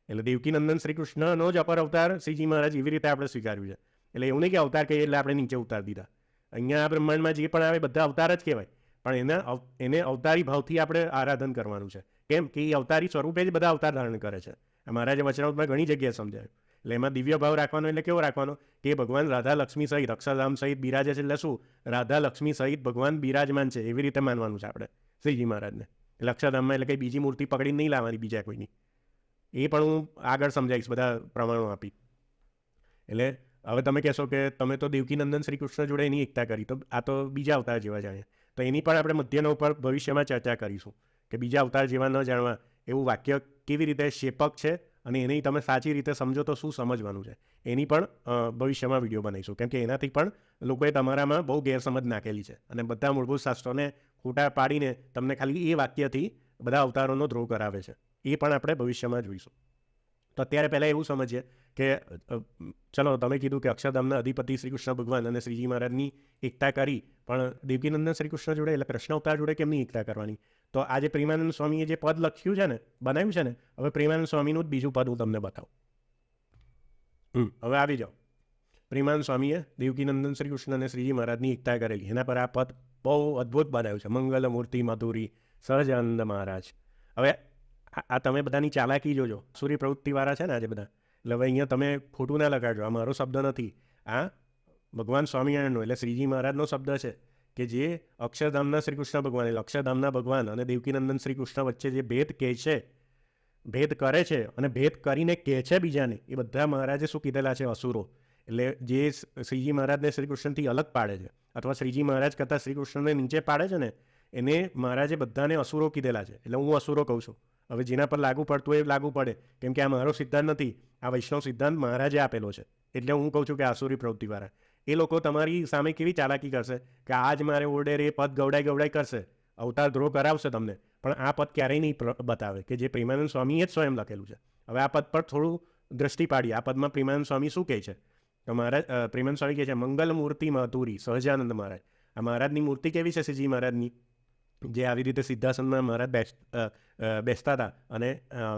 એટલે દેવકીનંદન શ્રી કૃષ્ણનો જ અપર અવતાર શ્રીજી મહારાજ એવી રીતે આપણે સ્વીકાર્યું છે. એટલે એવું નહીં કે અવતાર કહીએ એટલે આપણે નીચે ઉતાર દીધા. અહીંયા આ બ્રહ્માંડમાં જે પણ આવે બધા અવતાર જ કહેવાય, પણ એને અવતારી ભાવથી આપણે આરાધન કરવાનું છે. કેમ કે એ અવતારી સ્વરૂપે જ બધા અવતાર ધારણ કરે છે. મહારાજે વચનામૃતમાં ઘણી જગ્યાએ સમજાયું. એટલે એમાં દિવ્ય ભાવ રાખવાનો એટલે કેવો રાખવાનો? કે ભગવાન રાધા લક્ષ્મી સહિત અક્ષરધામ સહિત બિરાજે છે. એટલે શું? રાધા લક્ષ્મી સહિત ભગવાન બિરાજમાન છે એવી રીતે માનવાનું છે આપણે શ્રીજી મહારાજને. એટલે અક્ષરધામમાં એટલે કંઈ બીજી મૂર્તિ પકડી નહીં લાવવાની બીજા કોઈની. એ પણ હું આગળ સમજાવીશ બધા પ્રમાણો આપી. એટલે હવે તમે કહેશો કે તમે તો દેવકીનંદન શ્રી કૃષ્ણ જોડે એની એકતા કરી, તો આ તો બીજા અવતાર જેવા જાણીએ. તો એની પણ આપણે મધ્યના ઉપર ભવિષ્યમાં ચર્ચા કરીશું કે બીજા અવતાર જેવા ન જાણવા એવું વાક્ય કેવી રીતે શેપક છે, અને એની તમે સાચી રીતે સમજો તો શું સમજવાનું છે, એની પણ ભવિષ્યમાં વિડીયો બનાવીશું. કેમ કે એનાથી પણ લોકોએ તમારામાં બહુ ગેરસમજ નાખેલી છે, અને બધા મૂળભૂત શાસ્ત્રોને ખોટા પાડીને તમને ખાલી એ વાક્યથી બધા અવતારોનો દ્રોહ કરાવે છે. એ પણ આપણે ભવિષ્યમાં જોઈશું. તો અત્યારે પહેલાં એવું સમજીએ કે ચલો તમે કીધું કે અક્ષરધામના અધિપતિ શ્રી કૃષ્ણ ભગવાન અને શ્રીજી મહારાજની એકતા કરી, પણ દેવકીનંદન શ્રી કૃષ્ણ જોડે એટલે કૃષ્ણ અવતાર જોડે કેમની એકતા કરવાની? તો આજે પ્રેમાનંદ સ્વામીએ જે પદ લખ્યું છે ને, બનાવ્યું છે ને, હવે પ્રેમાનંદ સ્વામીનું જ બીજું પદ હું તમને બતાવું. હવે આવી જાઓ. પ્રેમાનંદ સ્વામીએ દેવકીનંદન શ્રી કૃષ્ણ અને શ્રીજી મહારાજની એકતા કરેલી, એના પર આ પદ બહુ અદ્ભુત બનાવ્યું છે. મંગલ મૂર્તિ મધુરી સહજાનંદ મહારાજ. હવે આ તમે બધાની ચાલાકી જોજો, સૂર્ય પ્રવૃત્તિવાળા છે ને આજે બધા, એટલે હવે અહીંયા તમે ખોટું ના લગાડજો. આ મારો શબ્દ નથી, આ ભગવાન સ્વામિનારાયણનો એટલે શ્રીજી મહારાજનો શબ્દ છે કે જે અક્ષરધામના શ્રી કૃષ્ણ ભગવાન એટલે અક્ષરધામના ભગવાન અને દેવકીનંદન શ્રી કૃષ્ણ વચ્ચે જે ભેદ કહે છે, ભેદ કરે છે અને ભેદ કરીને કહે છે બીજાને, એ બધા મહારાજે શું કીધેલા છે? અસુરો. એટલે જે શ્રીજી મહારાજને શ્રી કૃષ્ણથી અલગ પાડે છે અથવા શ્રીજી મહારાજ કરતાં શ્રી કૃષ્ણને નીચે પાડે છે ને, એને મહારાજે બધાને અસુરો કીધેલા છે. એટલે હું અસુરો કહું છું. હવે જેના પર લાગુ પડતું એ લાગુ પડે, કેમ કે આ મારો સિદ્ધાંત નથી, આ વૈષ્ણવ સિદ્ધાંત મહારાજે આપેલો છે. એટલે હું કહું છું કે આસુરી પ્રવૃત્તિવાળા એ લોકો તમારી સામે કેવી ચાલાકી કરશે કે આજ મારે ઓર્ડર એ પદ ગવડાઈ કરશે, અવતાર ધ્રોહ કરાવશે તમને, પણ આ પદ ક્યારેય નહીં બતાવે કે જે પ્રેમાનંદ સ્વામીએ જ સ્વયં લખેલું છે. હવે આ પદ પર થોડું દ્રષ્ટિ પાડીએ. આ પદમાં પ્રેમાનંદ સ્વામી શું કહે છે? તો મહારાજ પ્રેમાનંદ સ્વામી કહે છે મંગલ મૂર્તિ મધુરી સહજાનંદ મહારાજ. આ મહારાજની મૂર્તિ કેવી છે? શ્રીજી મહારાજની જે આવી રીતે સિદ્ધાસનમાં મહારાજ બેસતા હતા અને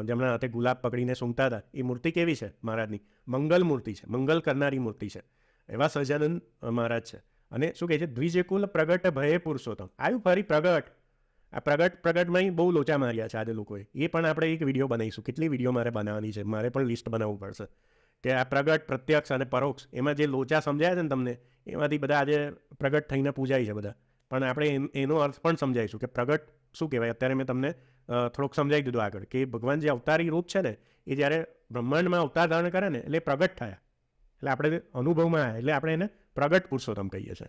જમણા હાથે ગુલાબ પકડીને સૂંઘતા હતા, એ મૂર્તિ કેવી છે મહારાજની? મંગલ મૂર્તિ છે, મંગલ કરનારી મૂર્તિ છે. એવા સહજાનંદ મહારાજ છે. અને શું કહે છે? દ્વિજકુલ પ્રગટ ભયે પુરુષોત્તમ. આવ્યું ફરી પ્રગટ. આ પ્રગટમાં બહુ લોચા માર્યા છે આજે લોકોએ. એ પણ આપણે એક વિડીયો બનાવીશું. કેટલી વિડીયો મારે બનાવવાની છે, મારે પણ લિસ્ટ બનાવવું પડશે કે આ પ્રગટ, પ્રત્યક્ષ અને પરોક્ષ એમાં જે લોચા સમજાય છે ને તમને, એમાંથી બધા આજે પ્રગટ થઈને પૂજાય છે બધા. પણ આપણે એનો અર્થ પણ સમજાવીશું કે પ્રગટ શું કહેવાય. અત્યારે મેં તમને થોડોક સમજાવી દીધું આગળ કે ભગવાન જે અવતારી રૂપ છે ને, એ જ્યારે બ્રહ્માંડમાં અવતાર ધારણ કરે ને એટલે પ્રગટ થયા, એટલે આપણે અનુભવમાં આવ્યા, એટલે આપણે એને પ્રગટ પુરુષોત્તમ કહીએ છીએ.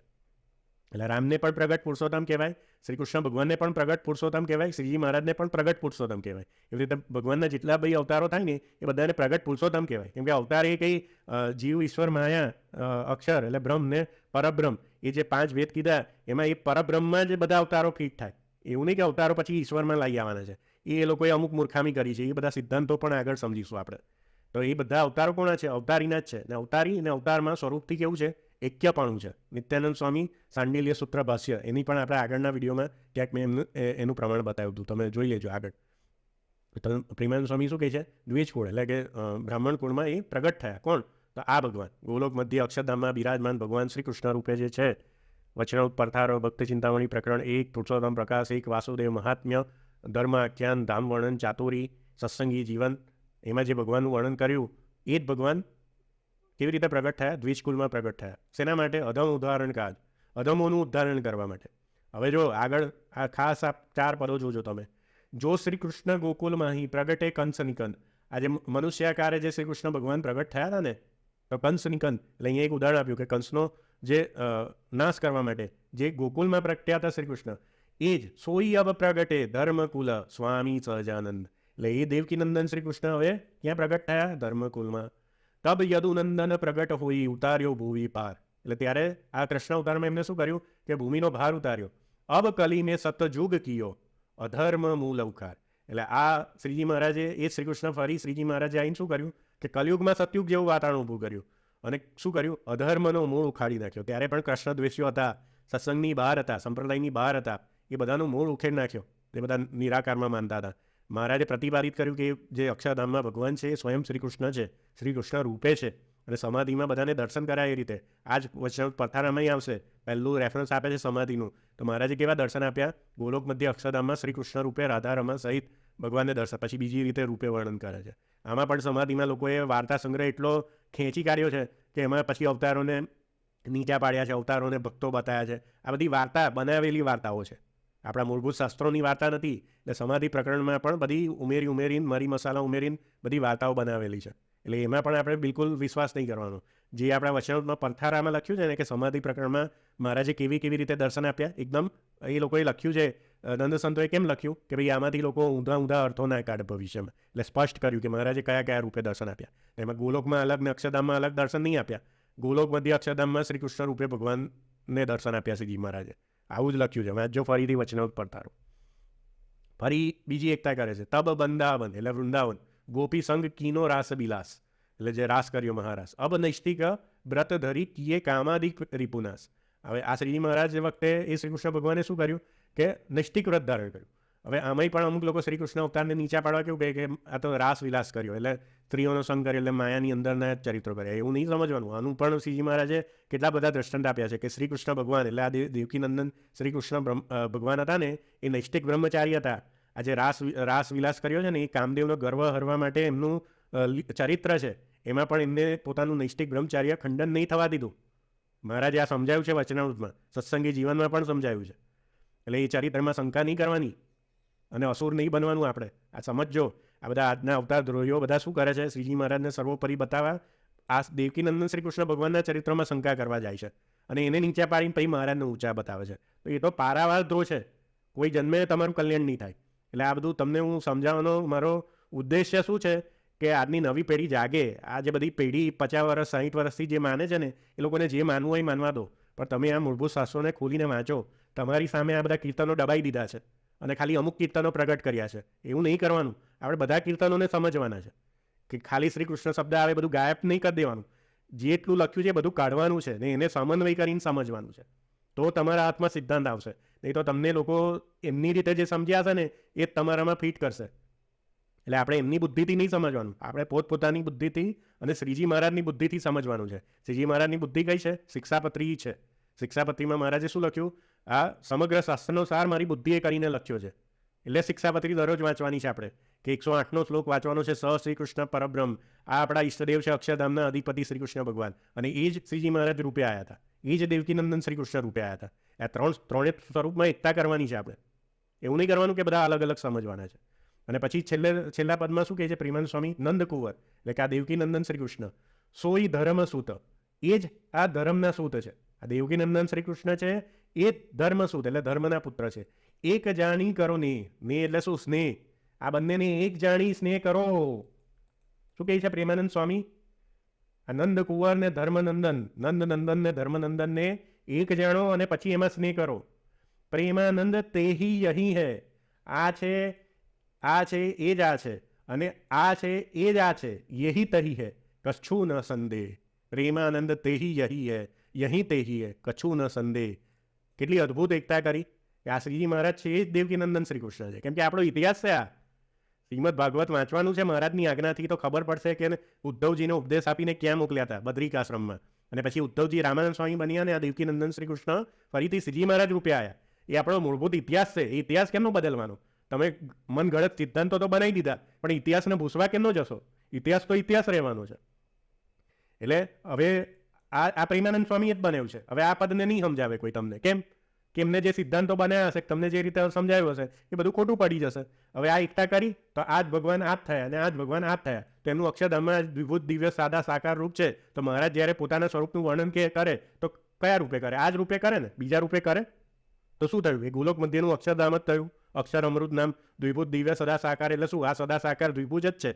એટલે રામને પણ પ્રગટ પુરુષોત્તમ કહેવાય, શ્રી કૃષ્ણ ભગવાનને પણ પ્રગટ પુરુષોત્તમ કહેવાય, શ્રીજી મહારાજને પણ પ્રગટ પુરુષોત્તમ કહેવાય. એવી રીતે ભગવાનના જેટલા બી અવતારો થાય ને એ બધાને પ્રગટ પુરુષોત્તમ કહેવાય. કેમ કે અવતાર એ કંઈ જીવ, ઈશ્વર, માયા, અક્ષર એટલે બ્રહ્મ ને પરબ્રહ્મ, એ જે 5 વેદ કીધા એમાં એ પરબ્રહ્મમાં જ બધા અવતારો ફિટ થાય. એવું નહીં કે અવતારો પછી ઈશ્વરમાં લઈ આવવાના છે. એ લોકોએ અમુક મૂર્ખામી કરી છે. એ બધા સિદ્ધાંતો પણ આગળ સમજીશું આપણે. તો એ બધા અવતારો કોના છે? અવતારીના જ છે. ને અવતારી અને અવતારમાં સ્વરૂપથી કેવું છે? એક્યપણું છે. નિત્યાનંદ સ્વામી સાંડિલ્ય સૂત્ર ભાષ્ય, એની પણ આપણે આગળના વિડીયોમાં ક્યાંક મેં એનું પ્રમાણ બતાવ્યું હતું, તમે જોઈ લેજો આગળ. પ્રેમાનંદ સ્વામી શું કહે છે? દ્વિજ કુળ એટલે કે બ્રાહ્મણ કુળમાં એ પ્રગટ થયા. કોણ? તો આ ભગવાન ગોલોક મધ્ય અક્ષરધામમાં બિરાજમાન ભગવાન શ્રી કૃષ્ણ રૂપે જે છે. વચનામૃત પરથારો, ભક્તિ ચિંતામણી પ્રકરણ 1, પુરુષોત્તમ પ્રકાશ 1, વાસુદેવ મહાત્મ્ય, ધર્મ આખ્યાન, ધામ વર્ણન, ચાતુરી, સત્સંગી જીવન, એમાં જે ભગવાનનું વર્ણન કર્યું એ જ ભગવાન કેવી રીતે પ્રગટ થયા? દ્વિજકુલમાં પ્રગટ થયા. શેના માટે? અધમ ઉદાહરણ કાજ, અધમોનું ઉદાહરણ કરવા માટે. હવે જો આગળ આ ખાસ આ 4 પદો જોજો તમે. જો શ્રી કૃષ્ણ ગોકુલમાં અહીં પ્રગટે કંસ નિકંદ. આજે મનુષ્યાકારે જે શ્રી કૃષ્ણ ભગવાન પ્રગટ થયા હતા ને, તો કંસ નિકંદ એટલે અહીંયા એક ઉદાહરણ આપ્યું કે કંસનો જે નાશ કરવા માટે જે ગોકુલમાં પ્રગટ્યા હતા શ્રી કૃષ્ણ, એ જ સોઈ અબ પ્રગટે ધર્મકુલ સ્વામી સહજાનંદ. એટલે એ દેવકીનંદન શ્રી કૃષ્ણ હવે ક્યાં પ્રગટ થયા? ધર્મકુલમાં. તબ યદુનંદન પ્રગટ હોઈ ઉતાર્યો ભૂવિ પાર. એટલે ત્યારે આ કૃષ્ણ અવતારમાં એમને શું કર્યું કે ભૂમિનો ભાર ઉતાર્યો. અબ કલી મેં સતજુગ કિયો અધર્મ મૂલ અવકાર. એટલે આ શ્રીજી મહારાજે એ શ્રી કૃષ્ણ ફરી શ્રીજી મહારાજે આવીને શું કર્યું કે કલયુગમાં સતયુગ જેવું વાતાવરણ ઊભું કર્યું અને શું કર્યું? અધર્મનો મૂળ ઉખાડી નાખ્યો. ત્યારે પણ કૃષ્ણ દ્વેષીઓ હતા, સત્સંગની બહાર હતા, સંપ્રદાયની બહાર હતા, એ બધાનું મૂળ ઉખેડી નાખ્યો. એ બધા નિરાકારમાં માનતા હતા. મહારાજે પ્રતિપાદિત કર્યું કે જે અક્ષરધામમાં ભગવાન છે એ સ્વયં શ્રી કૃષ્ણ છે, શ્રી કૃષ્ણ રૂપે છે. અને સમાધિમાં બધાને દર્શન કરાય એ રીતે. આ જ વચનામૃત પરથારામાં આવશે, પહેલું રેફરન્સ આપે છે સમાધિનું. તો મહારાજે કેવા દર્શન આપ્યા? ગોલોક મધ્ય અક્ષરધામમાં શ્રી કૃષ્ણ રૂપે, રાધા રમા સહિત ભગવાનને દર્શન. પછી બીજી રીતે રૂપે વર્ણન કરે છે. આમાં પણ સમાધિમાં લોકોએ વાર્તા સંગ્રહ એટલો ખેંચી કાઢ્યો છે કે એમાં પછી અવતારોને નીચા પાડ્યા છે, અવતારોને ભક્તો બતાવ્યા છે. આ બધી વાર્તા બનાવેલી વાર્તાઓ છે, આપણા મૂળભૂત શાસ્ત્રોની વાર્તા નથી. એટલે સમાધિ પ્રકરણમાં પણ બધી ઉમેરીને મરી મસાલા ઉમેરીને બધી વાર્તાઓ બનાવેલી છે. એટલે એમાં પણ આપણે બિલકુલ વિશ્વાસ નહીં કરવાનો. જે આપણા વચનામૃતમાં પરથારામાં લખ્યું છે ને કે સમાધિ પ્રકરણમાં મહારાજે કેવી રીતે દર્શન આપ્યા, એકદમ એ લોકોએ લખ્યું છે. નંદ સંતોએ કેમ લખ્યું કે ભાઈ આમાંથી લોકો ઊંધા અર્થો ના કાઢે ભવિષ્યમાં. એટલે સ્પષ્ટ કર્યું કે મહારાજે કયા રૂપે દર્શન આપ્યા. એમાં ગોલોકમાં અલગ ને અક્ષરધામમાં અલગ દર્શન નહીં આપ્યા. ગોલોક મધ્ય અક્ષરધામમાં શ્રી કૃષ્ણ રૂપે ભગવાનને દર્શન આપ્યા શ્રીજી મહારાજે. આવું જ લખ્યું છે. વાંચજો ફરીથી વચનામૃત પરથારો. ફરી બીજી એકતા કરે છે. તબ બંદાવન એટલે વૃંદાવન, ગોપી સંગ કીનો રાસ બિલાસ એટલે જે રાસ કર્યો મહારાસ. અબ નૈષ્ટિક વ્રત ધરી કિયે કામાદિક રિપુનાશ. હવે આ શ્રીજી મહારાજ વખતે એ શ્રી કૃષ્ણ ભગવાને શું કર્યું કે નૈષ્ટિક વ્રત ધારણ કર્યું. હવે આમાંય પણ અમુક લોકો શ્રી કૃષ્ણ અવતારને નીચા પાડવા કેવું કહે કે આ તો રાસ વિલાસ કર્યો, એટલે સ્ત્રીઓનો સંગ કર્યો, એટલે માયાની અંદરના ચરિત્રો કર્યા, એવું નહીં સમજવાનું. આનું પણ શ્રીજી મહારાજે કેટલા બધા દ્રષ્ટાંત આપ્યા છે કે શ્રી કૃષ્ણ ભગવાન એટલે આ દેવકીનંદન શ્રી કૃષ્ણ ભગવાન હતા ને, એ નૈષ્ટિક બ્રહ્મચારી હતા. આ જે રાસ વિલાસ કર્યો છે ને, એ કામદેવનો ગર્વ હરવા માટે એમનું ચરિત્ર છે. એમાં પણ એમને પોતાનું નૈષ્ટિક બ્રહ્મચાર્ય ખંડન નહીં થવા દીધું. મહારાજે આ સમજાવ્યું છે વચનામૃતમાં, સત્સંગી જીવનમાં પણ સમજાવ્યું છે. એટલે એ ચરિત્રમાં શંકા નહીં કરવાની અને અસુર નહીં બનવાનું. આપણે આ સમજો. આ બધા આજના અવતાર દ્રોહીઓ બધા શું કરે છે, શ્રીજી મહારાજને સર્વોપરી બતાવવા આ દેવકીનંદન શ્રી કૃષ્ણ ભગવાનના ચરિત્રમાં શંકા કરવા જાય છે અને એને નીચા પાડીને પછી મહારાજને ઊંચા બતાવે છે. તો એ તો પારાવાર દ્રોહ છે, કોઈ જન્મે તમારું કલ્યાણ નહીં થાય. એટલે આ બધું તમને હું સમજાવવાનો મારો ઉદ્દેશ્ય શું છે કે આજની નવી પેઢી જાગે. આ જે બધી પેઢી 50 વર્ષ 60 વર્ષથી જે માને છે ને, એ લોકોને જે માનવું હોય માનવા દો, પણ તમે આ મૂળભૂત શાસ્ત્રોને ખોલીને વાંચો. તમારી સામે આ બધા કીર્તનો દબાઈ દીધા છે અને ખાલી અમુક કીર્તનો પ્રગટ કર્યા છે. એવું નહીં કરવાનું. આપણે બધા કીર્તનોને સમજવાના છે કે ખાલી શ્રી કૃષ્ણ શબ્દ આવે બધું ગાયબ નહીં કરી દેવાનું. જેટલું લખ્યું છે બધું કાઢવાનું છે ને એને સમન્વય કરીને સમજવાનું છે. તો તમારા હાથમાં સિદ્ધાંત આવશે. નહીં તો તમને લોકો એમની રીતે જે સમજ્યા છે ને એ જ તમારામાં ફિટ કરશે. એટલે આપણે એમની બુદ્ધિથી નહીં સમજવાનું, આપણે પોતપોતાની બુદ્ધિથી અને શ્રીજી મહારાજની બુદ્ધિથી સમજવાનું છે. શ્રીજી મહારાજની બુદ્ધિ કઈ છે? શિક્ષાપત્રી છે. શિક્ષાપત્રીમાં મહારાજે શું લખ્યું? આ સમગ્ર શાસ્ત્રનો સાર મારી બુદ્ધિએ કરીને લખ્યો છે. એટલે શિક્ષાપત્રી દરરોજ વાંચવાની છે આપણે, કે 108નો શ્લોક વાંચવાનો છે. સ શ્રી કૃષ્ણ પરબ્રહ્મ, આ આપણા ઈષ્ટદેવ છે, અક્ષરધામના અધિપતિ શ્રી કૃષ્ણ ભગવાન, અને એ જ શ્રીજી મહારાજ રૂપે આવ્યા હતા. એ જ દેવકીનંદન શ્રી કૃષ્ણ રૂપે આવ્યા હતા. આ ત્રણેય સ્વરૂપમાં એકતા કરવાની છે આપણે. એવું નહીં કરવાનું કે બધા અલગ અલગ સમજવાના છે. અને પછી છેલ્લા પદમાં શું કહે છે પ્રેમાનંદ સ્વામી? નંદકુંવર, એટલે કે આ દેવકીનંદન શ્રી કૃષ્ણ સોઈ ધર્મસૂત, એ જ આ ધર્મના સૂત છે. આ દેવકીનંદન શ્રી કૃષ્ણ છે એ ધર્મસૂત, એટલે ધર્મના પુત્ર છે. એક જાણી કરો ને, એટલે શું? સ્નેહ. આ બંનેને એક જાણી સ્નેહ કરો. શું કહે છે પ્રેમાનંદ સ્વામી? આ નંદકુંવર ને ધર્મનંદન, નંદનંદન ને ધર્મનંદનને એક જાણો અને પછી એમાં સ્નેહ કરો. પ્રેમાનંદ તેહી યહી હૈ. આ છે એ જ આ છે, અને આ છે એ જ આ છે. યહી તહી હૈ કચ્છું ન સંદેહ. પ્રેમાનંદ તેહી યહી હૈ, યહી તેહી હૈ કચ્છું ન સંદેહ. કેટલી અદ્ભુત એકતા કરી. આ શ્રીજી મહારાજ છે એ જ દેવકીનંદન શ્રી કૃષ્ણ છે. કેમ કે આપણો ઇતિહાસ છે. આ શ્રીમદ ભાગવત વાંચવાનું છે મહારાજની આજ્ઞાથી, તો ખબર પડશે કે ઉદ્ધવજીને ઉપદેશ આપીને ક્યાં મોકલ્યા હતા? બદ્રિકાશ્રમમાં. અને પછી ઉદ્ધવજી રામાનંદ સ્વામી બન્યા અને આ દેવકીનંદન શ્રી કૃષ્ણ ફરીથી શ્રીજી મહારાજ રૂપે આવ્યા. એ આપણો મૂળભૂત ઇતિહાસ છે. એ ઇતિહાસ કેમનો બદલવાનો? તમે મન ગળત સિદ્ધાંતો તો બનાવી દીધા, પણ ઇતિહાસને ભૂસવા કેમનો જશો? ઇતિહાસ તો ઇતિહાસ રહેવાનો છે. એટલે હવે આ પ્રેમાનંદ સ્વામીએ જ બનાવ્યું છે. હવે આ પદને નહીં સમજાવે કોઈ તમને. કેમ? કે એમને જે સિદ્ધાંતો બનાવ્યા હશે, તમને જે રીતે સમજાવ્યું હશે, એ બધું ખોટું પડી જશે. હવે આ એકતા કરી તો આ જ ભગવાન આ જ થયા અને આ જ ભગવાન આ જ થયા. તો એમનું અક્ષરધામમાં દ્વિભૂત દિવ્ય સાદા સાકાર રૂપ છે. તો મહારાજ જ્યારે પોતાના સ્વરૂપનું વર્ણન કરે તો કયા રૂપે કરે? આ જ રૂપે કરે ને? બીજા રૂપે કરે તો શું થયું? એ ગોલોક મધ્યનું અક્ષરધામ જ થયું. અક્ષર અમૃત નામ દ્વિભૂત દિવ્ય સદા સાકાર, એટલે શું? આ સદા સાકાર દ્વિભુજ જ છે.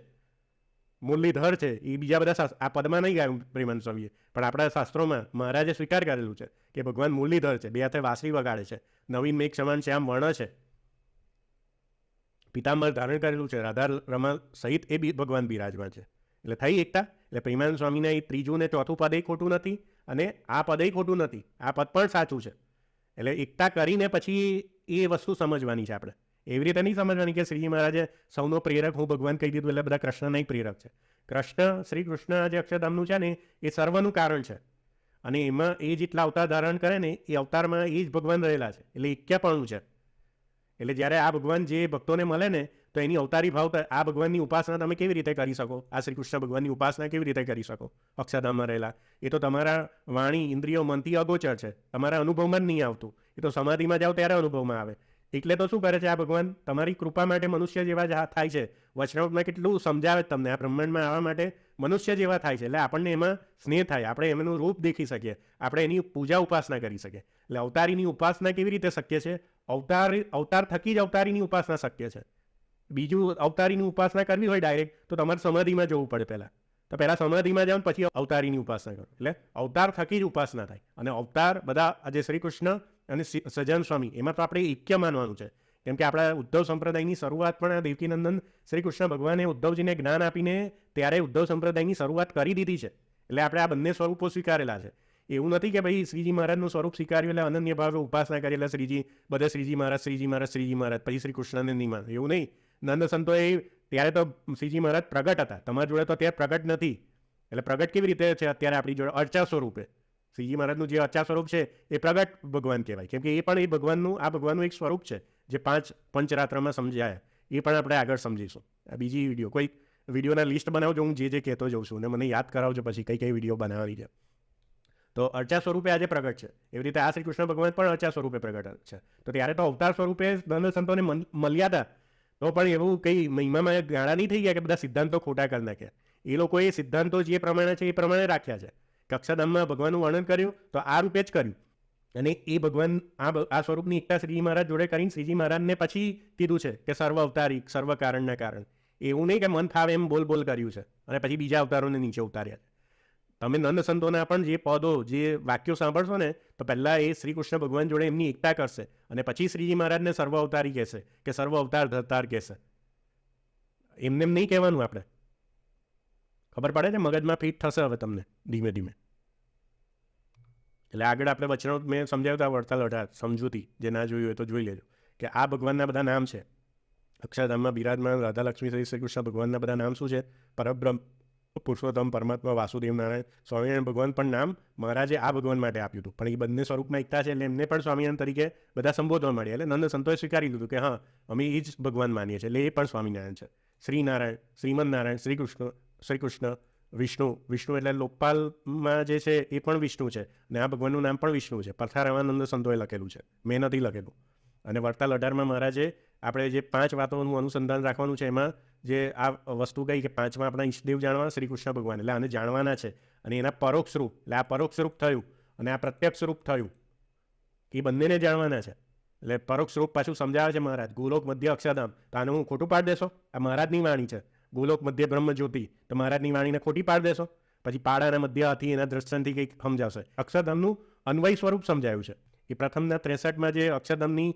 મુરલીધર છે. એ બીજા બધા આ પદમાં નહીં ગાયું પ્રેમાનંદ સ્વામીએ, પણ આપણા શાસ્ત્રોમાં મહારાજે સ્વીકાર કરેલું છે કે ભગવાન મુરલીધર છે. બે હાથે વાંસળી વગાડે છે. નવીન મેઘ સમાન શ્યામ વર્ણ છે. પિતાંબર ધારણ કરેલું છે. રાધા રમા સહિત એ ભગવાન બિરાજમાન છે. એટલે થઈ એકતા. એટલે પ્રેમાનંદ સ્વામીના એ ત્રીજું ને ચોથું પદ ખોટું નથી અને આ પદ ખોટું નથી. આ પદ પણ સાચું છે. એટલે એકતા કરીને પછી એ વસ્તુ સમજવાની છે આપણે. એવી રીતે નહીં સમજવાની કે શ્રીજી મહારાજે સૌનો પ્રેરક હું ભગવાન કહી દીધું એટલે બધા કૃષ્ણના પ્રેરક છે. કૃષ્ણ શ્રી કૃષ્ણ જે અક્ષરધામનું છે ને એ સર્વનું કારણ છે. અને એમાં એ જેટલા અવતાર ધારણ કરે ને એ અવતારમાં એ જ ભગવાન રહેલા છે. એટલે એક્યપણું છે. એટલે જ્યારે આ ભગવાન જે ભક્તોને મળે ને તો એની અવતારી ભાવ, આ ભગવાનની ઉપાસના તમે કેવી રીતે કરી શકો? આ શ્રી કૃષ્ણ ભગવાનની ઉપાસના કેવી રીતે કરી શકો અક્ષરધામમાં રહેલા? એ તો તમારા વાણી ઇન્દ્રિયો મનથી અગોચર છે. તમારા અનુભવમાં જ નહીં આવતું. એ તો સમાધિમાં જાઓ ત્યારે અનુભવમાં આવે. એટલે તો શું કરે છે આ ભગવાન? તમારી કૃપા માટે મનુષ્ય જેવા થાય છે. વચનામૃતમાં કેટલું સમજાવે તમને. આ બ્રહ્માંડમાં આવવા માટે મનુષ્ય જેવા થાય છે. એટલે આપણને એમાં સ્નેહ થાય, આપણે એમનું રૂપ દેખી શકીએ, આપણે એની પૂજા ઉપાસના કરી શકીએ. એટલે અવતારીની ઉપાસના કેવી રીતે શક્ય છે? અવતાર થકી જ અવતારીની ઉપાસના શક્ય છે. બીજું અવતારીની ઉપાસના કરવી હોય ડાયરેક્ટ તો તમારે સમાધિમાં જવું પડે પહેલાં. તો પહેલાં સમાધિમાં જાઓ પછી અવતારીની ઉપાસના કરો. એટલે અવતાર થકી જ ઉપાસના થાય. અને અવતાર બધા આજે શ્રી કૃષ્ણ અને સહજાનંદ સ્વામી એમાં તો આપણે એક્ય માનવાનું છે. કેમ કે આપણા ઉદ્ધવ સંપ્રદાયની શરૂઆત પણ દેવકીનંદન શ્રી કૃષ્ણ ભગવાને ઉદ્ધવજીને જ્ઞાન આપીને ત્યારે ઉદ્ધવ સંપ્રદાયની શરૂઆત કરી દીધી છે. એટલે આપણે આ બંને સ્વરૂપો સ્વીકારેલા છે. એવું નથી કે ભાઈ શ્રીજી મહારાજનું સ્વરૂપ સ્વીકાર્યું એટલે અનન્ય ભાવે ઉપાસના કરી એટલે શ્રીજી બધા શ્રીજી મહારાજ શ્રીજી મહારાજ શ્રીજી મહારાજ પછી શ્રી કૃષ્ણને નહીં માને, એવું નહીં. નંદ સંતોએ ત્યારે તો શ્રીજી મહારાજ પ્રગટ હતા, તમારા જોડે તો અત્યારે પ્રગટ નથી. એટલે પ્રગટ કેવી રીતે છે અત્યારે આપણી જોડે? અર્ચા સ્વરૂપે. શ્રીજી મહારાજનું જે અર્ચા સ્વરૂપ છે એ પ્રગટ ભગવાન કહેવાય, કેમ કે એ પણ એ ભગવાનનું આ ભગવાનનું એક સ્વરૂપ છે જે 5 પંચરાત્રમાં સમજાયા. એ પણ આપણે આગળ સમજીશું. આ બીજી વિડીયો કોઈ વિડીયોના લિસ્ટ બનાવજો, હું જે કહેતો જઉં છું, અને મને યાદ કરાવજો પછી કઈ વિડીયો બનાવવાની છે. તો અર્ચા સ્વરૂપે આજે પ્રગટ છે, એવી રીતે આ શ્રી કૃષ્ણ ભગવાન પણ અર્ચા સ્વરૂપે પ્રગટ છે. તો ત્યારે તો અવતાર સ્વરૂપે નંદ સંતોને મળ્યા હતા, તો પણ એવું કંઈ મહિમામાં ગાળા નહીં થઈ ગયા કે બધા સિદ્ધાંતો ખોટા કરી નાખ્યા. એ લોકોએ સિદ્ધાંતો જે પ્રમાણે છે એ પ્રમાણે રાખ્યા છે. અક્ષરધામમાં ભગવાનનું વર્ણન કર્યું તો આ રૂપે જ કર્યું, અને એ ભગવાન આ સ્વરૂપની એકતા શ્રીજી મહારાજ જોડે કરીને શ્રીજી મહારાજને પછી કીધું છે કે સર્વ અવતારી, સર્વ કારણના કારણ. એવું નહીં કે મન ફાવે એમ બોલ કર્યું છે અને પછી બીજા અવતારોને નીચે ઉતાર્યા છે. તમે નંદ સંતોના પણ જે પદો, જે વાક્યો સાંભળશો ને, તો પહેલાં એ શ્રી કૃષ્ણ ભગવાન જોડે એમની એકતા કરશે, અને પછી શ્રીજી મહારાજને સર્વ અવતારી કહેશે કે સર્વ અવતાર ધરતાર કહેશે. એમને એમ નહીં કહેવાનું. આપણે ખબર પડે છે, મગજમાં ફિટ થશે હવે તમને ધીમે ધીમે. એટલે આગળ આપણે વચનો મેં સમજાવ્યું હતા, વડતાલ 18 સમજૂતી, જે ના જોયું હોય તો જોઈ લેજો, કે આ ભગવાનના બધા નામ છે. અક્ષરધામમાં બિરાજમાન રાધા લક્ષ્મી શ્રી કૃષ્ણ ભગવાનના બધા નામ શું છે? પરબ્રહ્મ, પુરુષોત્તમ, પરમાત્મા, વાસુદેવ નારાયણ. સ્વામિનારાયણ ભગવાન પણ નામ મહારાજે આ ભગવાન માટે આપ્યું હતું, પણ એ બંને સ્વરૂપમાં એકતા છે એટલે એમને પણ સ્વામિનારાયણ તરીકે બધા સંબોધવા મળ્યા. એટલે નંદ સંતોએ સ્વીકારી લીધું કે હા, અમે એ જ ભગવાન માનીએ છીએ, એટલે એ પણ સ્વામિનારાયણ છે. શ્રીનારાયણ, શ્રીમદ નારાયણ, શ્રી કૃષ્ણ, વિષ્ણુ એટલે લોકપાલમાં જે છે એ પણ વિષ્ણુ છે, અને આ ભગવાનનું નામ પણ વિષ્ણુ છે. પરથારામાનંદ સંતોએ લખેલું છે, મેં નથી લખેલું. અને વડતાલ 18માં મહારાજે આપણે જે 5 વાતોનું અનુસંધાન રાખવાનું છે, એમાં જે આ વસ્તુ કહી કે 5માં આપણા ઈષ્ટદેવ જાણવા શ્રી કૃષ્ણ ભગવાન, એટલે આને જાણવાના છે. અને એના પરોક્ષ રૂપ, એટલે આ પરોક્ષ રૂપ થયું અને આ પ્રત્યક્ષ રૂપ થયું, એ બંનેને જાણવાના છે. એટલે પરોક્ષ રૂપ પાછું સમજાવે છે મહારાજ. ગોલોક મધ્ય અક્ષરધામ, તો આને હું ખોટું પાડી દેશો? આ મહારાજની વાણી છે. ગોલોક મધ્ય બ્રહ્મ જ્યોતિ, તો મહારાજની વાણીને ખોટી પાડી દેશો? પછી પાડાના મધ્ય હતી એના દ્રષ્ટાંતથી કંઈક સમજાવશે. અક્ષરધામનું અન્વય સ્વરૂપ સમજાયું છે. એ પ્રથમના 63માં જે અક્ષરધામની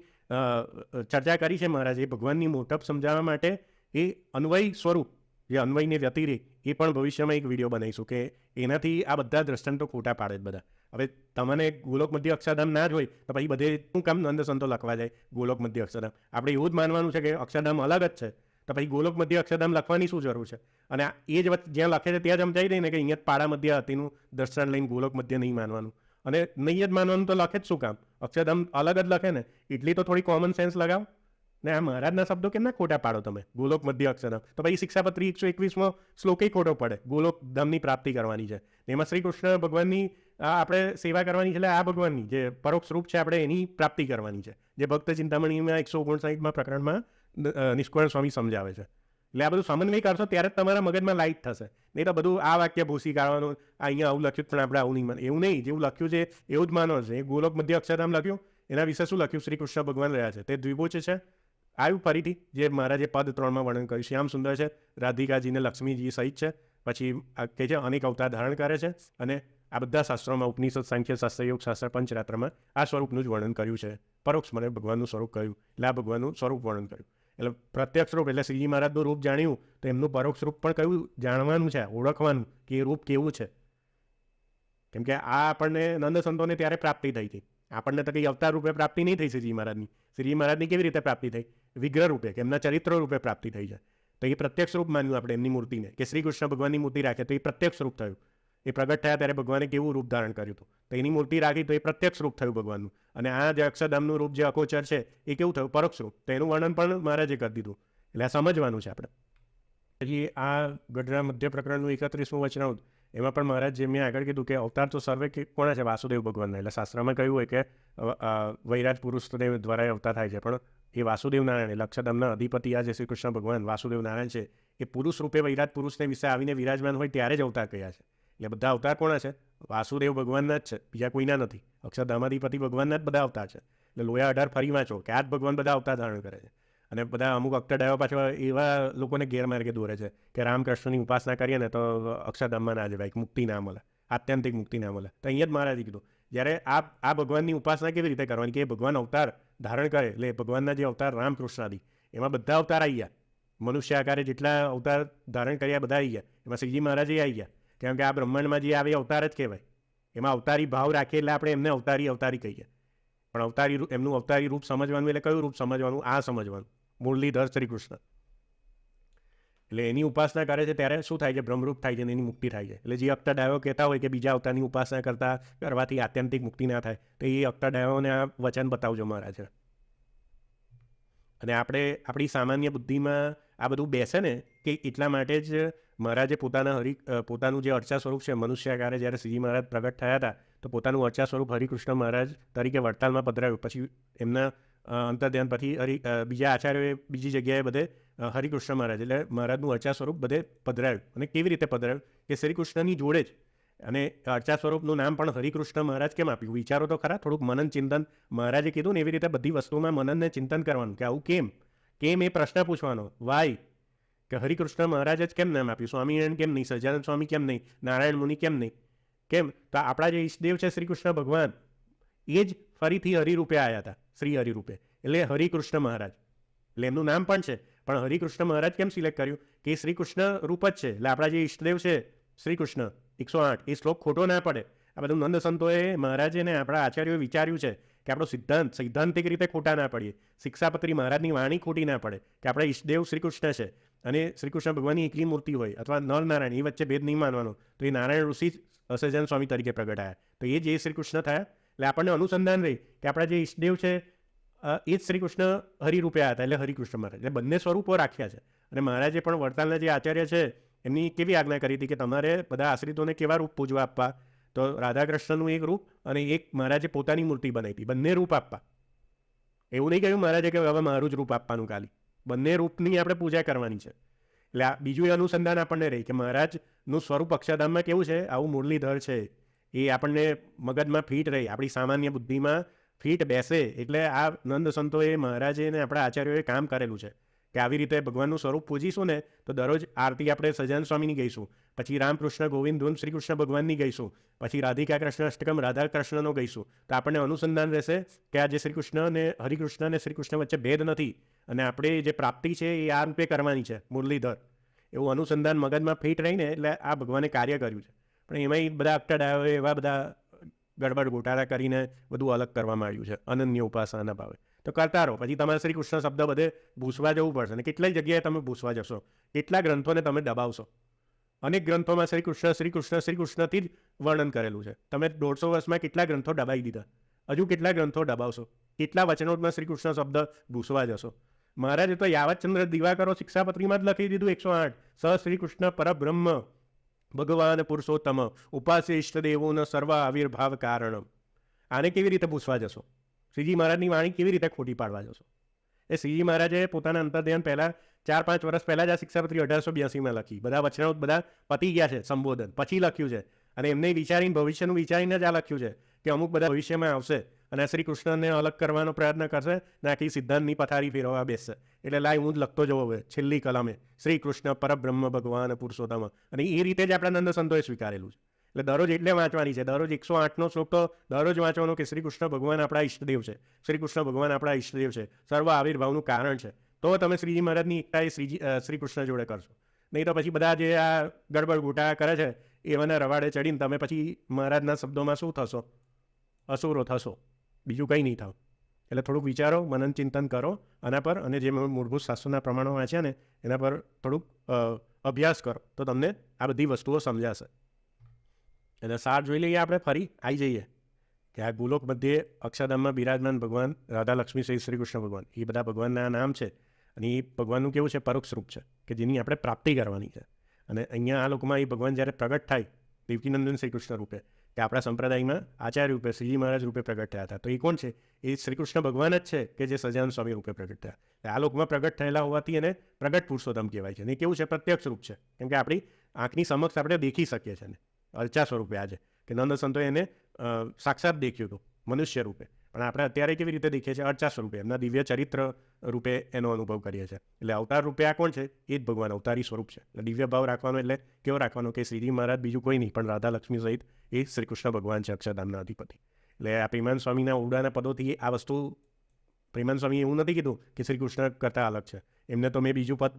ચર્ચા કરી છે મહારાજે, એ ભગવાનની મોટપ સમજાવવા માટે એ અન્વય સ્વરૂપ, જે અન્વયને વ્યતિરેક, એ પણ ભવિષ્યમાં એક વિડીયો બનાવીશું કે એનાથી આ બધા દ્રષ્ટાંતો ખોટા પાડે જ બધા. હવે તમને ગોલોક મધ્ય અક્ષરધામ ના જ હોય તો પછી બધે શું કામ નંદ સંતો લખવા જાય ગોલોક મધ્ય અક્ષરધામ? આપણે એવું જ માનવાનું છે કે અક્ષરધામ અલગ જ છે, તો પછી ગોલોક મધ્ય અક્ષરધામ લખવાની શું જરૂર છે? અને એ જ જ્યાં લખે છે ત્યાં જ સમજાવી દઈએ ને કે અહીંયા પાડા મધ્ય હતીનું દર્શન લઈને ગોલોક મધ્ય નહીં માનવાનું. અને નહીં જ માનવાનું તો લખે જ શું કામ? અક્ષરધામ અલગ જ લખે ને, એટલી તો થોડી કોમન સેન્સ લગાવો ને. આ મહારાજના શબ્દો કેમના ખોટા પાડો તમે? ગોલોક મધ્ય અક્ષરધામ, તો પછી શિક્ષાપત્રી 121માં શ્લોકે ખોટો પડે. ગોલોક ધામની પ્રાપ્તિ કરવાની છે, એમાં શ્રી કૃષ્ણ ભગવાનની આપણે સેવા કરવાની છે. એટલે આ ભગવાનની જે પરોક્ષ રૂપ છે આપણે એની પ્રાપ્તિ કરવાની છે, જે ભક્ત ચિંતામણીમાં 159માં પ્રકરણમાં નિષ્કુળાનંદ સ્વામી સમજાવે છે. એટલે આ બધું સમન્વય કરશો ત્યારે જ તમારા મગજમાં લાઇટ થશે. નહીં તો બધું આ વાક્ય ભૂસી કાઢવાનું, અહીંયા આવું લખ્યું પણ આપણે આવું નહીં માને, એવું નહીં. જેવું લખ્યું છે એવું જ માનો છે. એ ગોલોક મધ્ય અક્ષરધામ લખ્યું, એના વિશે શું લખ્યું? શ્રી કૃષ્ણ ભગવાન રહ્યા છે, તે દ્વિભુજ છે. આવ્યું ફરીથી જે મહારાજે પદ 3માં વર્ણન કર્યું. શ્યામ સુંદર છે, રાધિકાજીને લક્ષ્મીજી સહિત છે. પછી કહે છે અનેક અવતાર ધારણ કરે છે, અને આ બધા શાસ્ત્રોમાં, ઉપનિષદ, સાંખ્ય શાસ્ત્ર, યોગ શાસ્ત્ર, પંચરાત્રમાં આ સ્વરૂપનું જ વર્ણન કર્યું છે. પરોક્ષ મને ભગવાનનું સ્વરૂપ કહ્યું, એટલે આ ભગવાનનું સ્વરૂપ વર્ણન કર્યું. એટલે પ્રત્યક્ષ રૂપ એટલે શ્રીજી મહારાજનું રૂપ જાણ્યું, તો એમનું પરોક્ષ રૂપ પણ કયું જાણવાનું છે, ઓળખવાનું કે એ રૂપ કેવું છે. કેમ કે આ આપણને નંદ સંતોને ત્યારે પ્રાપ્તિ થઈ હતી. આપણને તો કંઈ અવતાર રૂપે પ્રાપ્તિ નહીં થઈ શ્રીજી મહારાજની. શ્રીજી મહારાજની કેવી રીતે પ્રાપ્તિ થઈ? વિગ્રહ રૂપે, કે એમના ચરિત્ર રૂપે પ્રાપ્તિ થઈ છે. તો એ પ્રત્યક્ષ રૂપ માન્યું આપણે એમની મૂર્તિને, કે શ્રી કૃષ્ણ ભગવાનની મૂર્તિ રાખે તો એ પ્રત્યક્ષ રૂપ થયું. એ પ્રગટ થયા ત્યારે ભગવાને કેવું રૂપ ધારણ કર્યું હતું, તો એની મૂર્તિ રાખી તો એ પ્રત્યક્ષ રૂપ થયું ભગવાનનું. અને આ જે અક્ષરધામનું રૂપ જે અકોચર છે એ કેવું થયું? પરોક્ષ રૂપ. તો એનું વર્ણન પણ મહારાજે કરી દીધું. એટલે આ સમજવાનું છે આપણે. પછી આ ગઢડા મધ્ય પ્રકરણનું 31મું વચનામૃત, એમાં પણ મહારાજ જે મેં આગળ કીધું કે અવતાર તો સર્વે કોના છે? વાસુદેવ ભગવાનના. એટલે શાસ્ત્રમાં કહ્યું હોય કે વૈરાજ પુરુષદેવ દ્વારા અવતાર થાય છે, પણ એ વાસુદેવ નારાયણ એટલે અક્ષરધામના અધિપતિ આ જે શ્રી કૃષ્ણ ભગવાન વાસુદેવ નારાયણ છે, એ પુરુષ રૂપે વૈરાજ પુરુષને વિશે આવીને વિરાજમાન હોય ત્યારે જ અવતાર કયા છે. એટલે બધા અવતાર કોના છે? વાસુદેવ ભગવાનના જ છે, બીજા કોઈના નથી. અક્ષરધામાધિપતિ ભગવાનના જ બધા અવતાર છે. એટલે લોયા 18 ફરી વાંચો કે આ જ ભગવાન બધા અવતાર ધારણ કરે છે. અને બધા અમુક અક્ષરધામો પાછળ એવા લોકોને ગેરમાર્ગે દોરે છે કે રામકૃષ્ણની ઉપાસના કરીએ ને તો અક્ષરધામમાં ના જવાય, મુક્તિ ના મળે, આત્યંતિક મુક્તિ ના મળે. તો અહીંયા જ મહારાજે કીધું, જ્યારે આ ભગવાનની ઉપાસના કેવી રીતે કરવાની? કે ભગવાન અવતાર ધારણ કરે, એટલે ભગવાનના જે અવતાર રામકૃષ્ણાદી, એમાં બધા અવતાર આવી ગયા. મનુષ્ય આકારે જેટલા અવતાર ધારણ કર્યા બધા આવી ગયા. એમાં શ્રીજી મહારાજે આવી ગયા, કેમ કે આ બ્રહ્માંડમાં જે આવે અવતાર જ કહેવાય. એમાં અવતારી ભાવ રાખીએ એટલે આપણે એમને અવતારી કહીએ. પણ એમનું અવતારી રૂપ સમજવાનું એટલે કયું રૂપ સમજવાનું? આ સમજવાનું, મુરલીધર શ્રી કૃષ્ણ. એટલે એની ઉપાસના કરે છે ત્યારે શું થાય છે? બ્રહ્મરૂપ થાય છે અને એની મુક્તિ થાય છે. એટલે જે અષ્ટાડાયો કહેતા હોય કે બીજા અવતારની ઉપાસના કરવાથી આત્યંતિક મુક્તિ ના થાય, તો એ અષ્ટાડાયોને આ વચન બતાવજો મહારાજ. અને આપણે આપણી સામાન્ય બુદ્ધિમાં આ બધું બેસે ને કે એટલા માટે જ મહારાજે પોતાનું જે અર્ચા સ્વરૂપ છે મનુષ્યાકારે જ્યારે શ્રીજી મહારાજ પ્રગટ થયા હતા તો પોતાનું અર્ચા સ્વરૂપ હરિકૃષ્ણ મહારાજ તરીકે વડતાલમાં પધરાવ્યું. પછી એમના અંતર્ધ્યાન પછી બીજા આચાર્યોએ બીજી જગ્યાએ બધે હરિકૃષ્ણ મહારાજ એટલે મહારાજનું અર્ચા સ્વરૂપ બધે પધરાવ્યું. અને કેવી રીતે પધરાવ્યું? કે શ્રીકૃષ્ણની જોડે જ. અને અર્ચા સ્વરૂપનું નામ પણ હરિકૃષ્ણ મહારાજ કેમ આપ્યું? વિચારો તો ખરા, થોડુંક મનન ચિંતન. મહારાજે કીધું ને એવી રીતે બધી વસ્તુમાં મનનને ચિંતન કરવાનું કે આવું કેમ એ પ્રશ્ન પૂછવાનો. વાય કે હરિકૃષ્ણ મહારાજ જ કેમ નામ આપ્યું? સ્વામિનારાયણ કેમ નહીં? સહજાનંદ સ્વામી કેમ નહીં? નારાયણ મુનિ કેમ નહીં? કેમ? તો આપણા જે ઈષ્ટદેવ છે શ્રી કૃષ્ણ ભગવાન એ જ ફરીથી હરિરૂપે આવ્યા હતા, શ્રી હરિરૂપે, એટલે હરિકૃષ્ણ મહારાજ. એટલે એમનું નામ પણ છે. પણ હરિકૃષ્ણ મહારાજ કેમ સિલેક્ટ કર્યું? કે શ્રી કૃષ્ણ રૂપ જ છે. એટલે આપણા જે ઈષ્ટદેવ છે શ્રી કૃષ્ણ 108 એ શ્લોક ખોટો ના પડે. આ બધું નંદ સંતોએ મહારાજે ને આપણા આચાર્યોએ વિચાર્યું છે કે આપણો સૈદ્ધાંતિક રીતે ખોટા ના પડીએ. શિક્ષાપત્રી મહારાજની વાણી ખોટી ના પડે કે આપણા ઈષ્ટદેવ શ્રી કૃષ્ણ છે અને શ્રી કૃષ્ણ ભગવાનની એકલી મૂર્તિ હોય અથવા નર નારાયણ એ વચ્ચે ભેદ નહીં માનવાનો. તો એ નારાયણ ઋષિ સહજાનંદ સ્વામી તરીકે પ્રગટાયા. તો એ જે શ્રી કૃષ્ણ થયા. એટલે આપણને અનુસંધાન રહી કે આપણા જે ઈષ્ટદેવ છે એ જ શ્રી કૃષ્ણ હરિરૂપે આવ્યા હતા, એટલે હરિકૃષ્ણ મહારાજ. એટલે બંને સ્વરૂપો રાખ્યા છે. અને મહારાજે પણ વડતાલના જે આચાર્ય છે એમની કેવી આજ્ઞા કરી હતી કે તમારે બધા આશ્રિતોને કેવા રૂપ પૂજવા આપવા? તો રાધાકૃષ્ણનું એક રૂપ અને એક મહારાજે પોતાની મૂર્તિ બનાવી હતી, બંને રૂપ આપવા. એવું નહીં કહ્યું મહારાજે કે હવે મારું જ રૂપ આપવાનું, ખાલી બંને રૂપની આપણે પૂજા કરવાની છે. એટલે આ બીજું એ અનુસંધાન આપણને રહી કે મહારાજનું સ્વરૂપ અક્ષરધામમાં કેવું છે? આવું મુરલીધર છે. એ આપણને મગજમાં ફીટ રહી, આપણી સામાન્ય બુદ્ધિમાં ફીટ બેસે. એટલે આ નંદ સંતોએ મહારાજે ને આપણા આચાર્યોએ કામ કરેલું છે કે આવી રીતે ભગવાનનું સ્વરૂપ પૂજીશું ને તો દરરોજ આરતી આપણે સહજાનંદ સ્વામીની ગઈશું, પછી રામકૃષ્ણ ગોવિંદ ધૂન શ્રી કૃષ્ણ ભગવાનની ગઈશું, પછી રાધિકા કૃષ્ણ અષ્ટકમ રાધા કૃષ્ણનો ગઈશું. તો આપણને અનુસંધાન રહેશે કે આ જે શ્રી કૃષ્ણ અને હરિકૃષ્ણ અને શ્રી કૃષ્ણ વચ્ચે ભેદ નથી અને આપણે જે પ્રાપ્તિ છે એ આ રૂપે કરવાની છે, મુરલીધર. એવું અનુસંધાન મગજમાં ફિટ રહીને એટલે આ ભગવાને કાર્ય કર્યું છે. પણ એમાંય બધા અષ્ટાડાયોએ એવા બધા ગડબડ ગોટાળા કરીને બધું અલગ કરવામાં આવ્યું છે અનન્ય ઉપાસનાના ભાવે. તો કરતા રહો. પછી તમારે શ્રી કૃષ્ણ શબ્દ બધે ભૂસવા જવું પડશે. અને કેટલાય જગ્યાએ તમે ભૂસવા જશો, કેટલા ગ્રંથોને તમે દબાવશો. અનેક ગ્રંથોમાં શ્રી કૃષ્ણથી જ વર્ણન કરેલું છે. તમે 150 વર્ષમાં કેટલા ગ્રંથો દબાવી દીધા, હજુ કેટલા ગ્રંથો દબાવશો? કેટલા વચનોમાં શ્રી કૃષ્ણ શબ્દ ભૂસવા જશો? મહારાજે તો યાવતચંદ્ર દિવાકરો શિક્ષાપત્રીમાં જ લખી દીધું 108 સ શ્રી કૃષ્ણ પરબ્રહ્મ ભગવાન પુરુષોત્તમ ઉપાસ્ય ઇષ્ટદેવોનો સર્વ આવિર્ભાવ કારણમ. આને કેવી રીતે ભૂસવા જશો? શ્રીજી મહારાજની વાણી કેવી રીતે ખોટી પાડવા જશો? એ શ્રીજી મહારાજે પોતાના અંતર્ધ્યાન પહેલાં 4-5 વર્ષ પહેલાં જ આ શિક્ષાપત્રી 1882માં લખી. બધા વચનો બધા પતી ગયા છે, સંબોધન પછી લખ્યું છે. અને એમને વિચારીને ભવિષ્યનું વિચારીને જ આ લખ્યું છે કે અમુક બધા ભવિષ્યમાં આવશે અને શ્રી કૃષ્ણને અલગ કરવાનો પ્રયત્ન કરશે ને આખી સિદ્ધાંતની પથારી ફેરવવા બેસશે. એટલે લાય હું જ લખતો જવો હવે છેલ્લી કલમે શ્રી કૃષ્ણ પરબ્રહ્મ ભગવાન પુરુષોત્તમ. અને એ રીતે જ આપણા નંદ સંતોએ સ્વીકારેલું છે. એટલે દરરોજ એટલે વાંચવાની છે. દરરોજ 108નો શ્લોક તો દરરોજ વાંચવાનો કે શ્રી કૃષ્ણ ભગવાન આપણા ઈષ્ટદેવ છે, શ્રી કૃષ્ણ ભગવાન આપણા ઈષ્ટદેવ છે, સર્વ આવિર્ભાવનું કારણ છે. તો તમે શ્રીજી મહારાજની એકતા શ્રી કૃષ્ણ જોડે કરશો. નહીં તો પછી બધા જે આ ગડબડ ગોટા કરે છે એવાના રવાડે ચડીને તમે પછી મહારાજના શબ્દોમાં શું થશો? અસુરો થશો, બીજું કંઈ નહીં થાવ. એટલે થોડુંક વિચારો, મનન ચિંતન કરો આના પર. અને જે મૂળભૂત શાસ્ત્રોના પ્રમાણો વાંચ્યા ને એના પર થોડુંક અભ્યાસ કરો તો તમને આ બધી વસ્તુઓ સમજાશે. એટલે સાર જોઈ લઈએ. આપણે ફરી આવી જઈએ કે આ ગોલોક મધ્યે અક્ષરધામમાં બિરાજમાન ભગવાન રાધા લક્ષ્મી સહિત શ્રી કૃષ્ણ ભગવાન, એ બધા ભગવાનના નામ છે. અને એ ભગવાનનું કેવું છે? પરોક્ષ રૂપ છે કે જેની આપણે પ્રાપ્તિ કરવાની છે. અને અહીંયા આ લોકમાં એ ભગવાન જ્યારે પ્રગટ થાય દેવકીનંદન શ્રી કૃષ્ણ રૂપે, કે આપણા સંપ્રદાયમાં આચાર્ય રૂપે શ્રીજી મહારાજ રૂપે પ્રગટ થયા હતા. તો એ કોણ છે? એ શ્રી કૃષ્ણ ભગવાન જ છે કે જે સહજાનંદ સ્વામી રૂપે પ્રગટ થયા. આ લોકમાં પ્રગટ થયેલા હોવાથી એને પ્રગટ પુરુષોત્તમ કહેવાય છે. અને કેવું છે? પ્રત્યક્ષ રૂપ છે. કેમ કે આપણી આંખની સમક્ષ આપણે દેખી શકીએ છીએ ને અર્ચા સ્વરૂપે. આજે કે નંદ સંતોએ એને સાક્ષાત દેખ્યું હતું મનુષ્ય રૂપે, પણ આપણે અત્યારે કેવી રીતે દેખીએ છીએ? અર્ચા સ્વરૂપે, એમના દિવ્ય ચરિત્ર રૂપે એનો અનુભવ કરીએ છીએ. એટલે અવતાર રૂપે આ કોણ છે? એ જ ભગવાન અવતારી સ્વરૂપ છે. એટલે દિવ્ય ભાવ રાખવાનો એટલે કેવો રાખવાનો? કે શ્રીજી મહારાજ બીજું કોઈ નહીં પણ રાધા લક્ષ્મી સહિત એ શ્રી કૃષ્ણ ભગવાન છે, અક્ષરધામના અધિપતિ. એટલે આ પ્રેમાન સ્વામીના ઉડાના પદોથી આ વસ્તુ પ્રેમાન સ્વામીએ એવું નથી કીધું કે શ્રી કૃષ્ણ કરતાં અલગ છે. એમને તો મેં બીજું પદ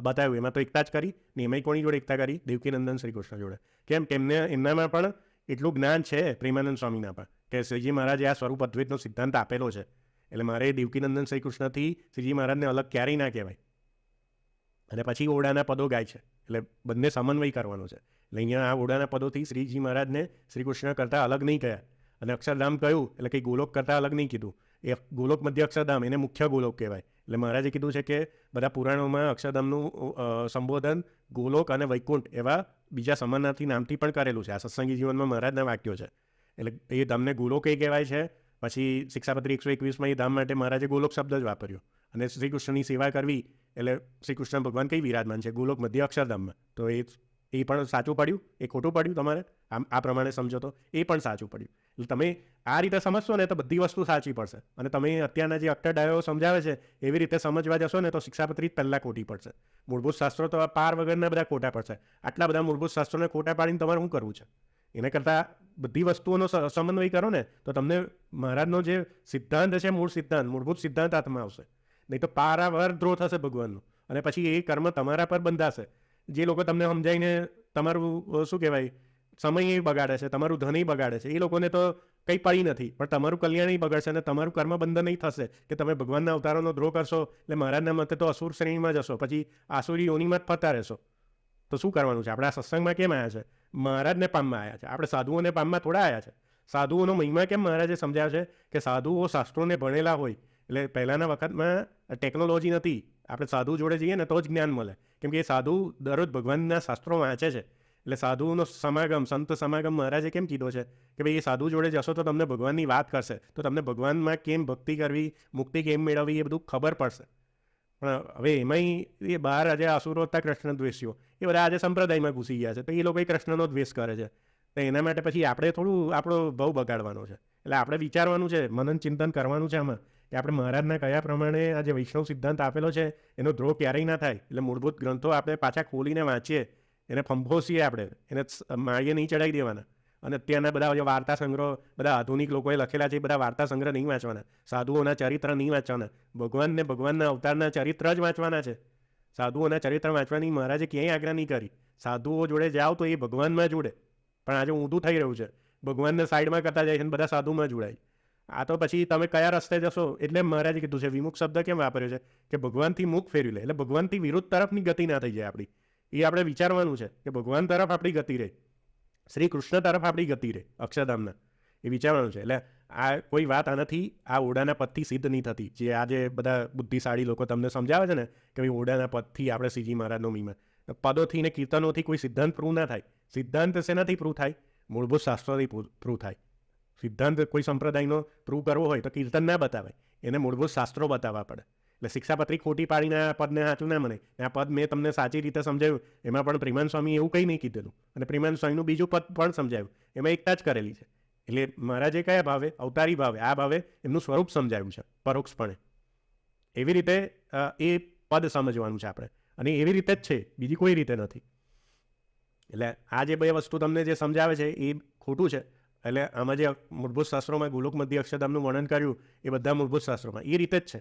બતાવ્યું, એમાં તો એકતા જ કરી ને. એમાંય કોની જોડે એકતા કરી? દેવકીનંદન શ્રી કૃષ્ણ જોડે. કેમ? એમનામાં પણ એટલું જ્ઞાન છે પ્રેમાનંદ સ્વામીના પર કે શ્રીજી મહારાજે આ સ્વરૂપ અદ્વૈતનો સિદ્ધાંત આપેલો છે. એટલે મારે દેવકીનંદન શ્રી કૃષ્ણથી શ્રીજી મહારાજને અલગ ક્યારેય ના કહેવાય. અને પછી ઓડાના પદો ગાય છે, એટલે બંને સમન્વય કરવાનો છે. એટલે અહીંયા આ ઓડાના પદોથી શ્રીજી મહારાજને શ્રી કૃષ્ણ કરતાં અલગ નહીં કહ્યા. અને અક્ષરધામ કહ્યું એટલે કંઈ ગોલોક કરતાં અલગ નહીં કીધું. એ ગોલોક મધ્ય અક્ષરધામ, એને મુખ્ય ગોલોક કહેવાય. એટલે મહારાજે કીધું છે કે બધા પુરાણોમાં અક્ષરધામનું સંબોધન ગોલોક અને વૈકુંઠ એવા બીજા સમાનાર્થી નામથી પણ કરેલું છે. આ સત્સંગી જીવનમાં મહારાજના વાક્યો છે. એટલે એ ધામને ગોલોક એ કહેવાય છે. પછી શિક્ષાપત્રી 121માં એ ધામ માટે મહારાજે ગોલોક શબ્દ જ વાપર્યો. અને શ્રી કૃષ્ણની સેવા કરવી એટલે શ્રી કૃષ્ણ ભગવાન કઈ વિરાજમાન છે? ગોલોક મધ્ય અક્ષરધામમાં. તો એ પણ સાચું પડ્યું, એ ખોટું પડ્યું તમારે આ પ્રમાણે સમજો તો એ પણ સાચું પડ્યું. એટલે તમે આ રીતે સમજશો ને તો બધી વસ્તુ સાચી પડશે. અને તમે અત્યારના જે અષ્ટાડાયો સમજાવે છે એવી રીતે સમજવા જશો ને તો શિક્ષાપત્રી જ પહેલાં ખોટી પડશે. મૂળભૂત શાસ્ત્રો તો પાર વગરના બધા ખોટા પડશે. આટલા બધા મૂળભૂત શાસ્ત્રોને ખોટા પાડીને તમારે શું કરવું છે? એના કરતાં બધી વસ્તુઓનો સમન્વય કરો ને તો તમને મહારાજનો જે સિદ્ધાંત છે, મૂળભૂત સિદ્ધાંત હાથમાં આવશે. નહીં તો પારાવાર દ્રોહ થશે ભગવાનનું. અને પછી એ કર્મ તમારા પર બંધાશે. જે લોકો તમને સમજાવીને તમારું શું કહેવાય સમય બગાડે છે, તમારું ધન બગાડે છે, એ લોકોને તો કંઈ પડી નથી, પણ તમારું કલ્યાણ બગડશે અને તમારું કર્મ બંધ નહીં થશે કે તમે ભગવાનના અવતારોનો દ્રોહ કરશો. એટલે મહારાજના મતે તો અસુર શ્રેણીમાં જશો, પછી આસુરી યોનિમાં જ ફરતા રહેશો. તો શું કરવાનું છે? આપણે આ સત્સંગમાં કેમ આવ્યા છે? મહારાજને પામમાં આવ્યા છે. આપણે સાધુઓને પામમાં થોડા આવ્યા છે. સાધુઓનો મહિમા કેમ મહારાજે સમજાવ્યો છે કે સાધુઓ શાસ્ત્રોને ભણેલા હોય. એટલે પહેલાંના વખતમાં ટેકનોલોજી નથી. આપણે સાધુ જોડે જઈએ ને તો જ જ્ઞાન મળે. કેમ કે એ સાધુ દરરોજ ભગવાનના શાસ્ત્રો વાંચે છે. એટલે સાધુનો સમાગમ, સંત સમાગમ મહારાજે કેમ કીધો છે કે ભાઈ એ સાધુ જોડે જશો તો તમને ભગવાનની વાત કરશે, તો તમને ભગવાનમાં કેમ ભક્તિ કરવી, મુક્તિ કેમ મેળવવી એ બધું ખબર પડશે. પણ હવે એમાંય એ બહાર આજે અસુરો હતા કૃષ્ણ દ્વેષીઓ, એ બધા આજે સંપ્રદાયમાં ઘૂસી ગયા છે. તો એ લોકો કૃષ્ણનો દ્વેષ કરે છે. તો એના માટે પછી આપણે થોડું આપણો ભાવ બગાડવાનો છે. એટલે આપણે વિચારવાનું છે, મનન ચિંતન કરવાનું છે આમાં કે આપણે મહારાજના કયા પ્રમાણે આ જે વૈષ્ણવ સિદ્ધાંત આપેલો છે એનો દ્રોહ ક્યારેય ના થાય. એટલે મૂળભૂત ગ્રંથો આપણે પાછા ખોલીને વાંચીએ, એને ફંફોસીએ, આપણે એને માળીએ નહીં ચડાવી દેવાના. અને અત્યારના બધા વાર્તા સંગ્રહ બધા આધુનિક લોકોએ લખેલા છે એ બધા વાર્તા સંગ્રહ નહીં વાંચવાના. સાધુઓના ચરિત્ર નહીં વાંચવાના. ભગવાનના અવતારના ચરિત્ર જ વાંચવાના છે. સાધુઓના ચરિત્ર વાંચવાની મહારાજે ક્યાંય આજ્ઞા નહીં કરી. સાધુઓ જોડે જાઓ તો એ ભગવાનમાં જોડે. પણ આજે ઊંધું થઈ રહ્યું છે. ભગવાનને સાઈડમાં કરતા જાય છે અને બધા સાધુમાં જોડાય. આ તો પછી તમે કયા રસ્તે જશો? એટલે મહારાજે કીધું છે વિમુખ શબ્દ કેમ વાપર્યો છે કે ભગવાનથી મુખ ફેરવી લે. એટલે ભગવાનથી વિરુદ્ધ તરફની ગતિ ના થઈ જાય આપણી. એ આપણે વિચારવાનું છે કે ભગવાન તરફ આપણી ગતિ રહે, શ્રી કૃષ્ણ તરફ આપણી ગતિ રહે અક્ષરધામના. એ વિચારવાનું છે. એટલે આ કોઈ વાત આનાથી આ ઓડાના પદથી સિદ્ધ નહીં થતી. જે આજે બધા બુદ્ધિશાળી લોકો તમને સમજાવે છે ને કે ભાઈ ઓડાના પદથી આપણે શ્રીજી મહારાજનો મહિમા, પદોથી ને કીર્તનોથી કોઈ સિદ્ધાંત પ્રૂવ ના થાય. સિદ્ધાંત શેનાથી પ્રૂવ થાય? મૂળભૂત શાસ્ત્રોથી પ્રૂવ થાય. સિદ્ધાંત કોઈ સંપ્રદાયનો પ્રૂવ કરવો હોય તો કીર્તન ના બતાવાય, એને મૂળભૂત શાસ્ત્રો બતાવવા પડે. એટલે શિક્ષાપત્રી ખોટી પાડીને આ પદને સાચું ના મને. આ પદ મેં તમને સાચી રીતે સમજાવ્યું. એમાં પણ પ્રેમાનંદ સ્વામી એવું કંઈ નહીં કીધેલું. અને પ્રેમાનંદ સ્વામીનું બીજું પદ પણ સમજાવ્યું. એમાં એકતા જ કરેલી છે. એટલે મહારાજે કયા ભાવે? અવતારી ભાવે, આ ભાવે એમનું સ્વરૂપ સમજાવ્યું છે પરોક્ષપણે. એવી રીતે એ પદ સમજવાનું છે આપણે. અને એવી રીતે જ છે, બીજી કોઈ રીતે નથી. એટલે આ જે બે વસ્તુ તમને જે સમજાવે છે એ ખોટું છે. એટલે આમાં જે મૂળભૂત શાસ્ત્રોમાં ગોલોક મધ્ય અક્ષરધામનું વર્ણન કર્યું એ બધા મૂળભૂત શાસ્ત્રોમાં એ રીતે જ છે.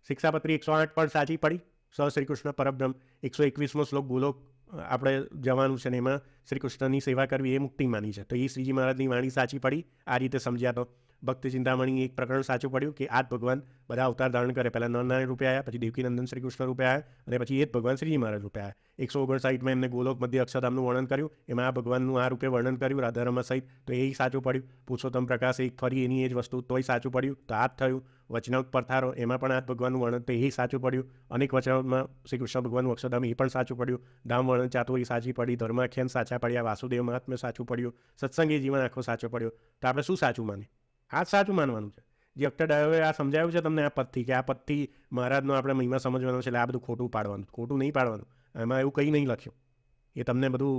શિક્ષાપત્રી 108 પણ સાચી પડી. શ્રી કૃષ્ણ પરબ્રહ્મ 121મો શ્લોક ગોલોક આપણે જવાનું છે ને એમાં શ્રી કૃષ્ણની સેવા કરવી એ મુક્તિ માની છે. તો એ શ્રીજી મહારાજની વાણી સાચી પડી. આ રીતે સમજ્યા તો ભક્તિ ચિંતામણી એક પ્રકરણ સાચું પડ્યું કે આ જ ભગવાન બધા અવતાર ધારણ કરે. પહેલાં નરનારાયણ રૂપે આવ્યા, પછી દેવકીનંદન શ્રી કૃષ્ણ રૂપે આવ્યા, અને પછી એ જ ભગવાન શ્રીજી મહારાજ રૂપે આવ્યા. 159માં એમને ગોલોક મધ્ય અક્ષરધામનું વર્ણન કર્યું. એમાં આ ભગવાનનું આ રૂપે વર્ણન કર્યું રાધારમા સહિત. તો એ સાચું પડ્યું. પુરુષોત્તમ પ્રકાશ એક ફરી એની એ જ વસ્તુ, તોય સાચું પડ્યું. તો આ જ થયું. વચનાવત પરથારો એમાં પણ આ ભગવાનનું વર્ણન, તો એ સાચું પડ્યું. અનેક વચનાવતમાં શ્રી કૃષ્ણ ભગવાનનું અક્ષરધામ એ પણ સાચું પડ્યું. ધામ વર્ણન ચાતો એ સાચી પડી. ધર્માખ્યાન સાચા પડ્યા. વાસુદેવ મહાત્મ્ય સાચું પડ્યું. સત્સંગી જીવન આખો સાચો પડ્યો. તો આપણે શું સાચું માની? આ સાચું માનવાનું છે. જે અક્ષરડાયોએ આ સમજાવ્યું છે તમને આ પદથી કે આ પદથી મહારાજનો આપણે મહિમા સમજવાનો છે. એટલે આ બધું ખોટું પાડવાનું, ખોટું નહીં પાડવાનું. એમાં એવું કંઈ નહીં લખ્યું. એ તમને બધું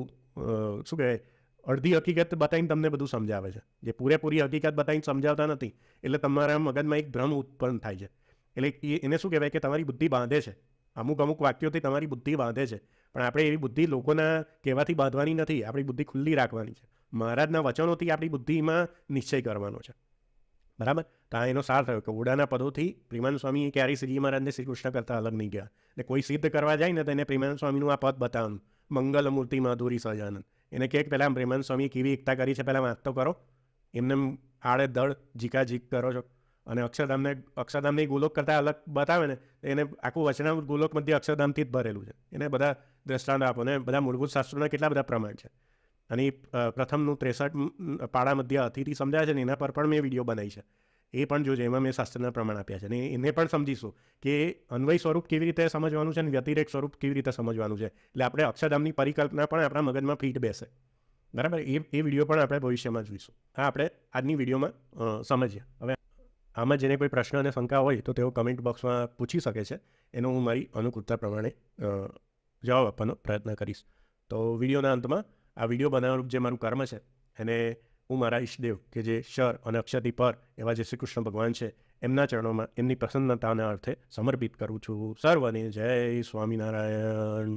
શું કહેવાય અડધી હકીકત બતાવીને તમને બધું સમજાવે છે. જે પૂરેપૂરી હકીકત બતાવીને સમજાવતા નથી. એટલે તમારા મગજમાં એક ભ્રમ ઉત્પન્ન થાય છે. એટલે એને શું કહેવાય કે તમારી બુદ્ધિ બાંધે છે. અમુક વાક્યોથી તમારી બુદ્ધિ બાંધે છે. પણ આપણે એવી બુદ્ધિ લોકોના કહેવાથી બાંધવાની નથી. આપણી બુદ્ધિ ખુલ્લી રાખવાની છે. મહારાજના વચનોથી આપણી બુદ્ધિમાં નિશ્ચય કરવાનો છે. બરાબર? તો આ એનો સાર થયો કે ઓડાના પદોથી પ્રેમાનંદ સ્વામી ક્યારેય શ્રીજી મહારાજને શ્રી કૃષ્ણ કરતાં અલગ નહીં ગયા. એટલે કોઈ સિદ્ધ કરવા જાય ને તો એને પ્રેમાનંદ સ્વામીનું આ પદ બતાવવાનું, મંગલ મૂર્તિ માધુરી સહજાનંદ. એને કહે કે પહેલાં પ્રેમાનંદ સ્વામીએ કેવી એકતા કરી છે પહેલાં વાત તો કરો. એમને આડે દળ ઝીકાઝીક કરો છો અને અક્ષરધામને ગોલોક કરતાં અલગ બતાવે ને એને આખું વચનામૃત ગોલોક મધ્ય અક્ષરધામથી જ ભરેલું છે. એને બધા દ્રષ્ટાંત આપો ને બધા મૂળભૂત શાસ્ત્રોના કેટલા બધા પ્રમાણ છે. અને પ્રથમનું 63 પાડા મધ્ય અતિથી સમજાય છે ને એના પર પણ મેં વિડીયો બનાવી છે. એ પણ જોજો, એમાં મેં શાસ્ત્રના પ્રમાણ આપ્યા છે. અને એને પણ સમજીશું કે અન્વય સ્વરૂપ કેવી રીતે સમજવાનું છે અને વ્યતિરેક સ્વરૂપ કેવી રીતે સમજવાનું છે. એટલે આપણે અક્ષરધામની પરિકલ્પના પણ આપણા મગજમાં ફીટ બેસે. બરાબર, એ વિડીયો પણ આપણે ભવિષ્યમાં જોઈશું. આ આપણે આજની વિડીયોમાં સમજીએ. હવે આમાં જેને કોઈ પ્રશ્ન અને શંકા હોય તો તેઓ કમેન્ટ બોક્સમાં પૂછી શકે છે. એનો હું મારી અનુકૂળતા પ્રમાણે જવાબ આપવાનો પ્રયત્ન કરીશ. તો વિડીયોના અંતમાં આ વિડીયો બનાવવાનું જે મારું કર્મ છે એને હું મારા ઈષ્ટદેવ કે જે શર અને અક્ષરથી પર એવા જે શ્રી કૃષ્ણ ભગવાન છે એમના ચરણોમાં એમની પ્રસન્નતાના અર્થે સમર્પિત કરું છું. સર્વને જય સ્વામિનારાયણ.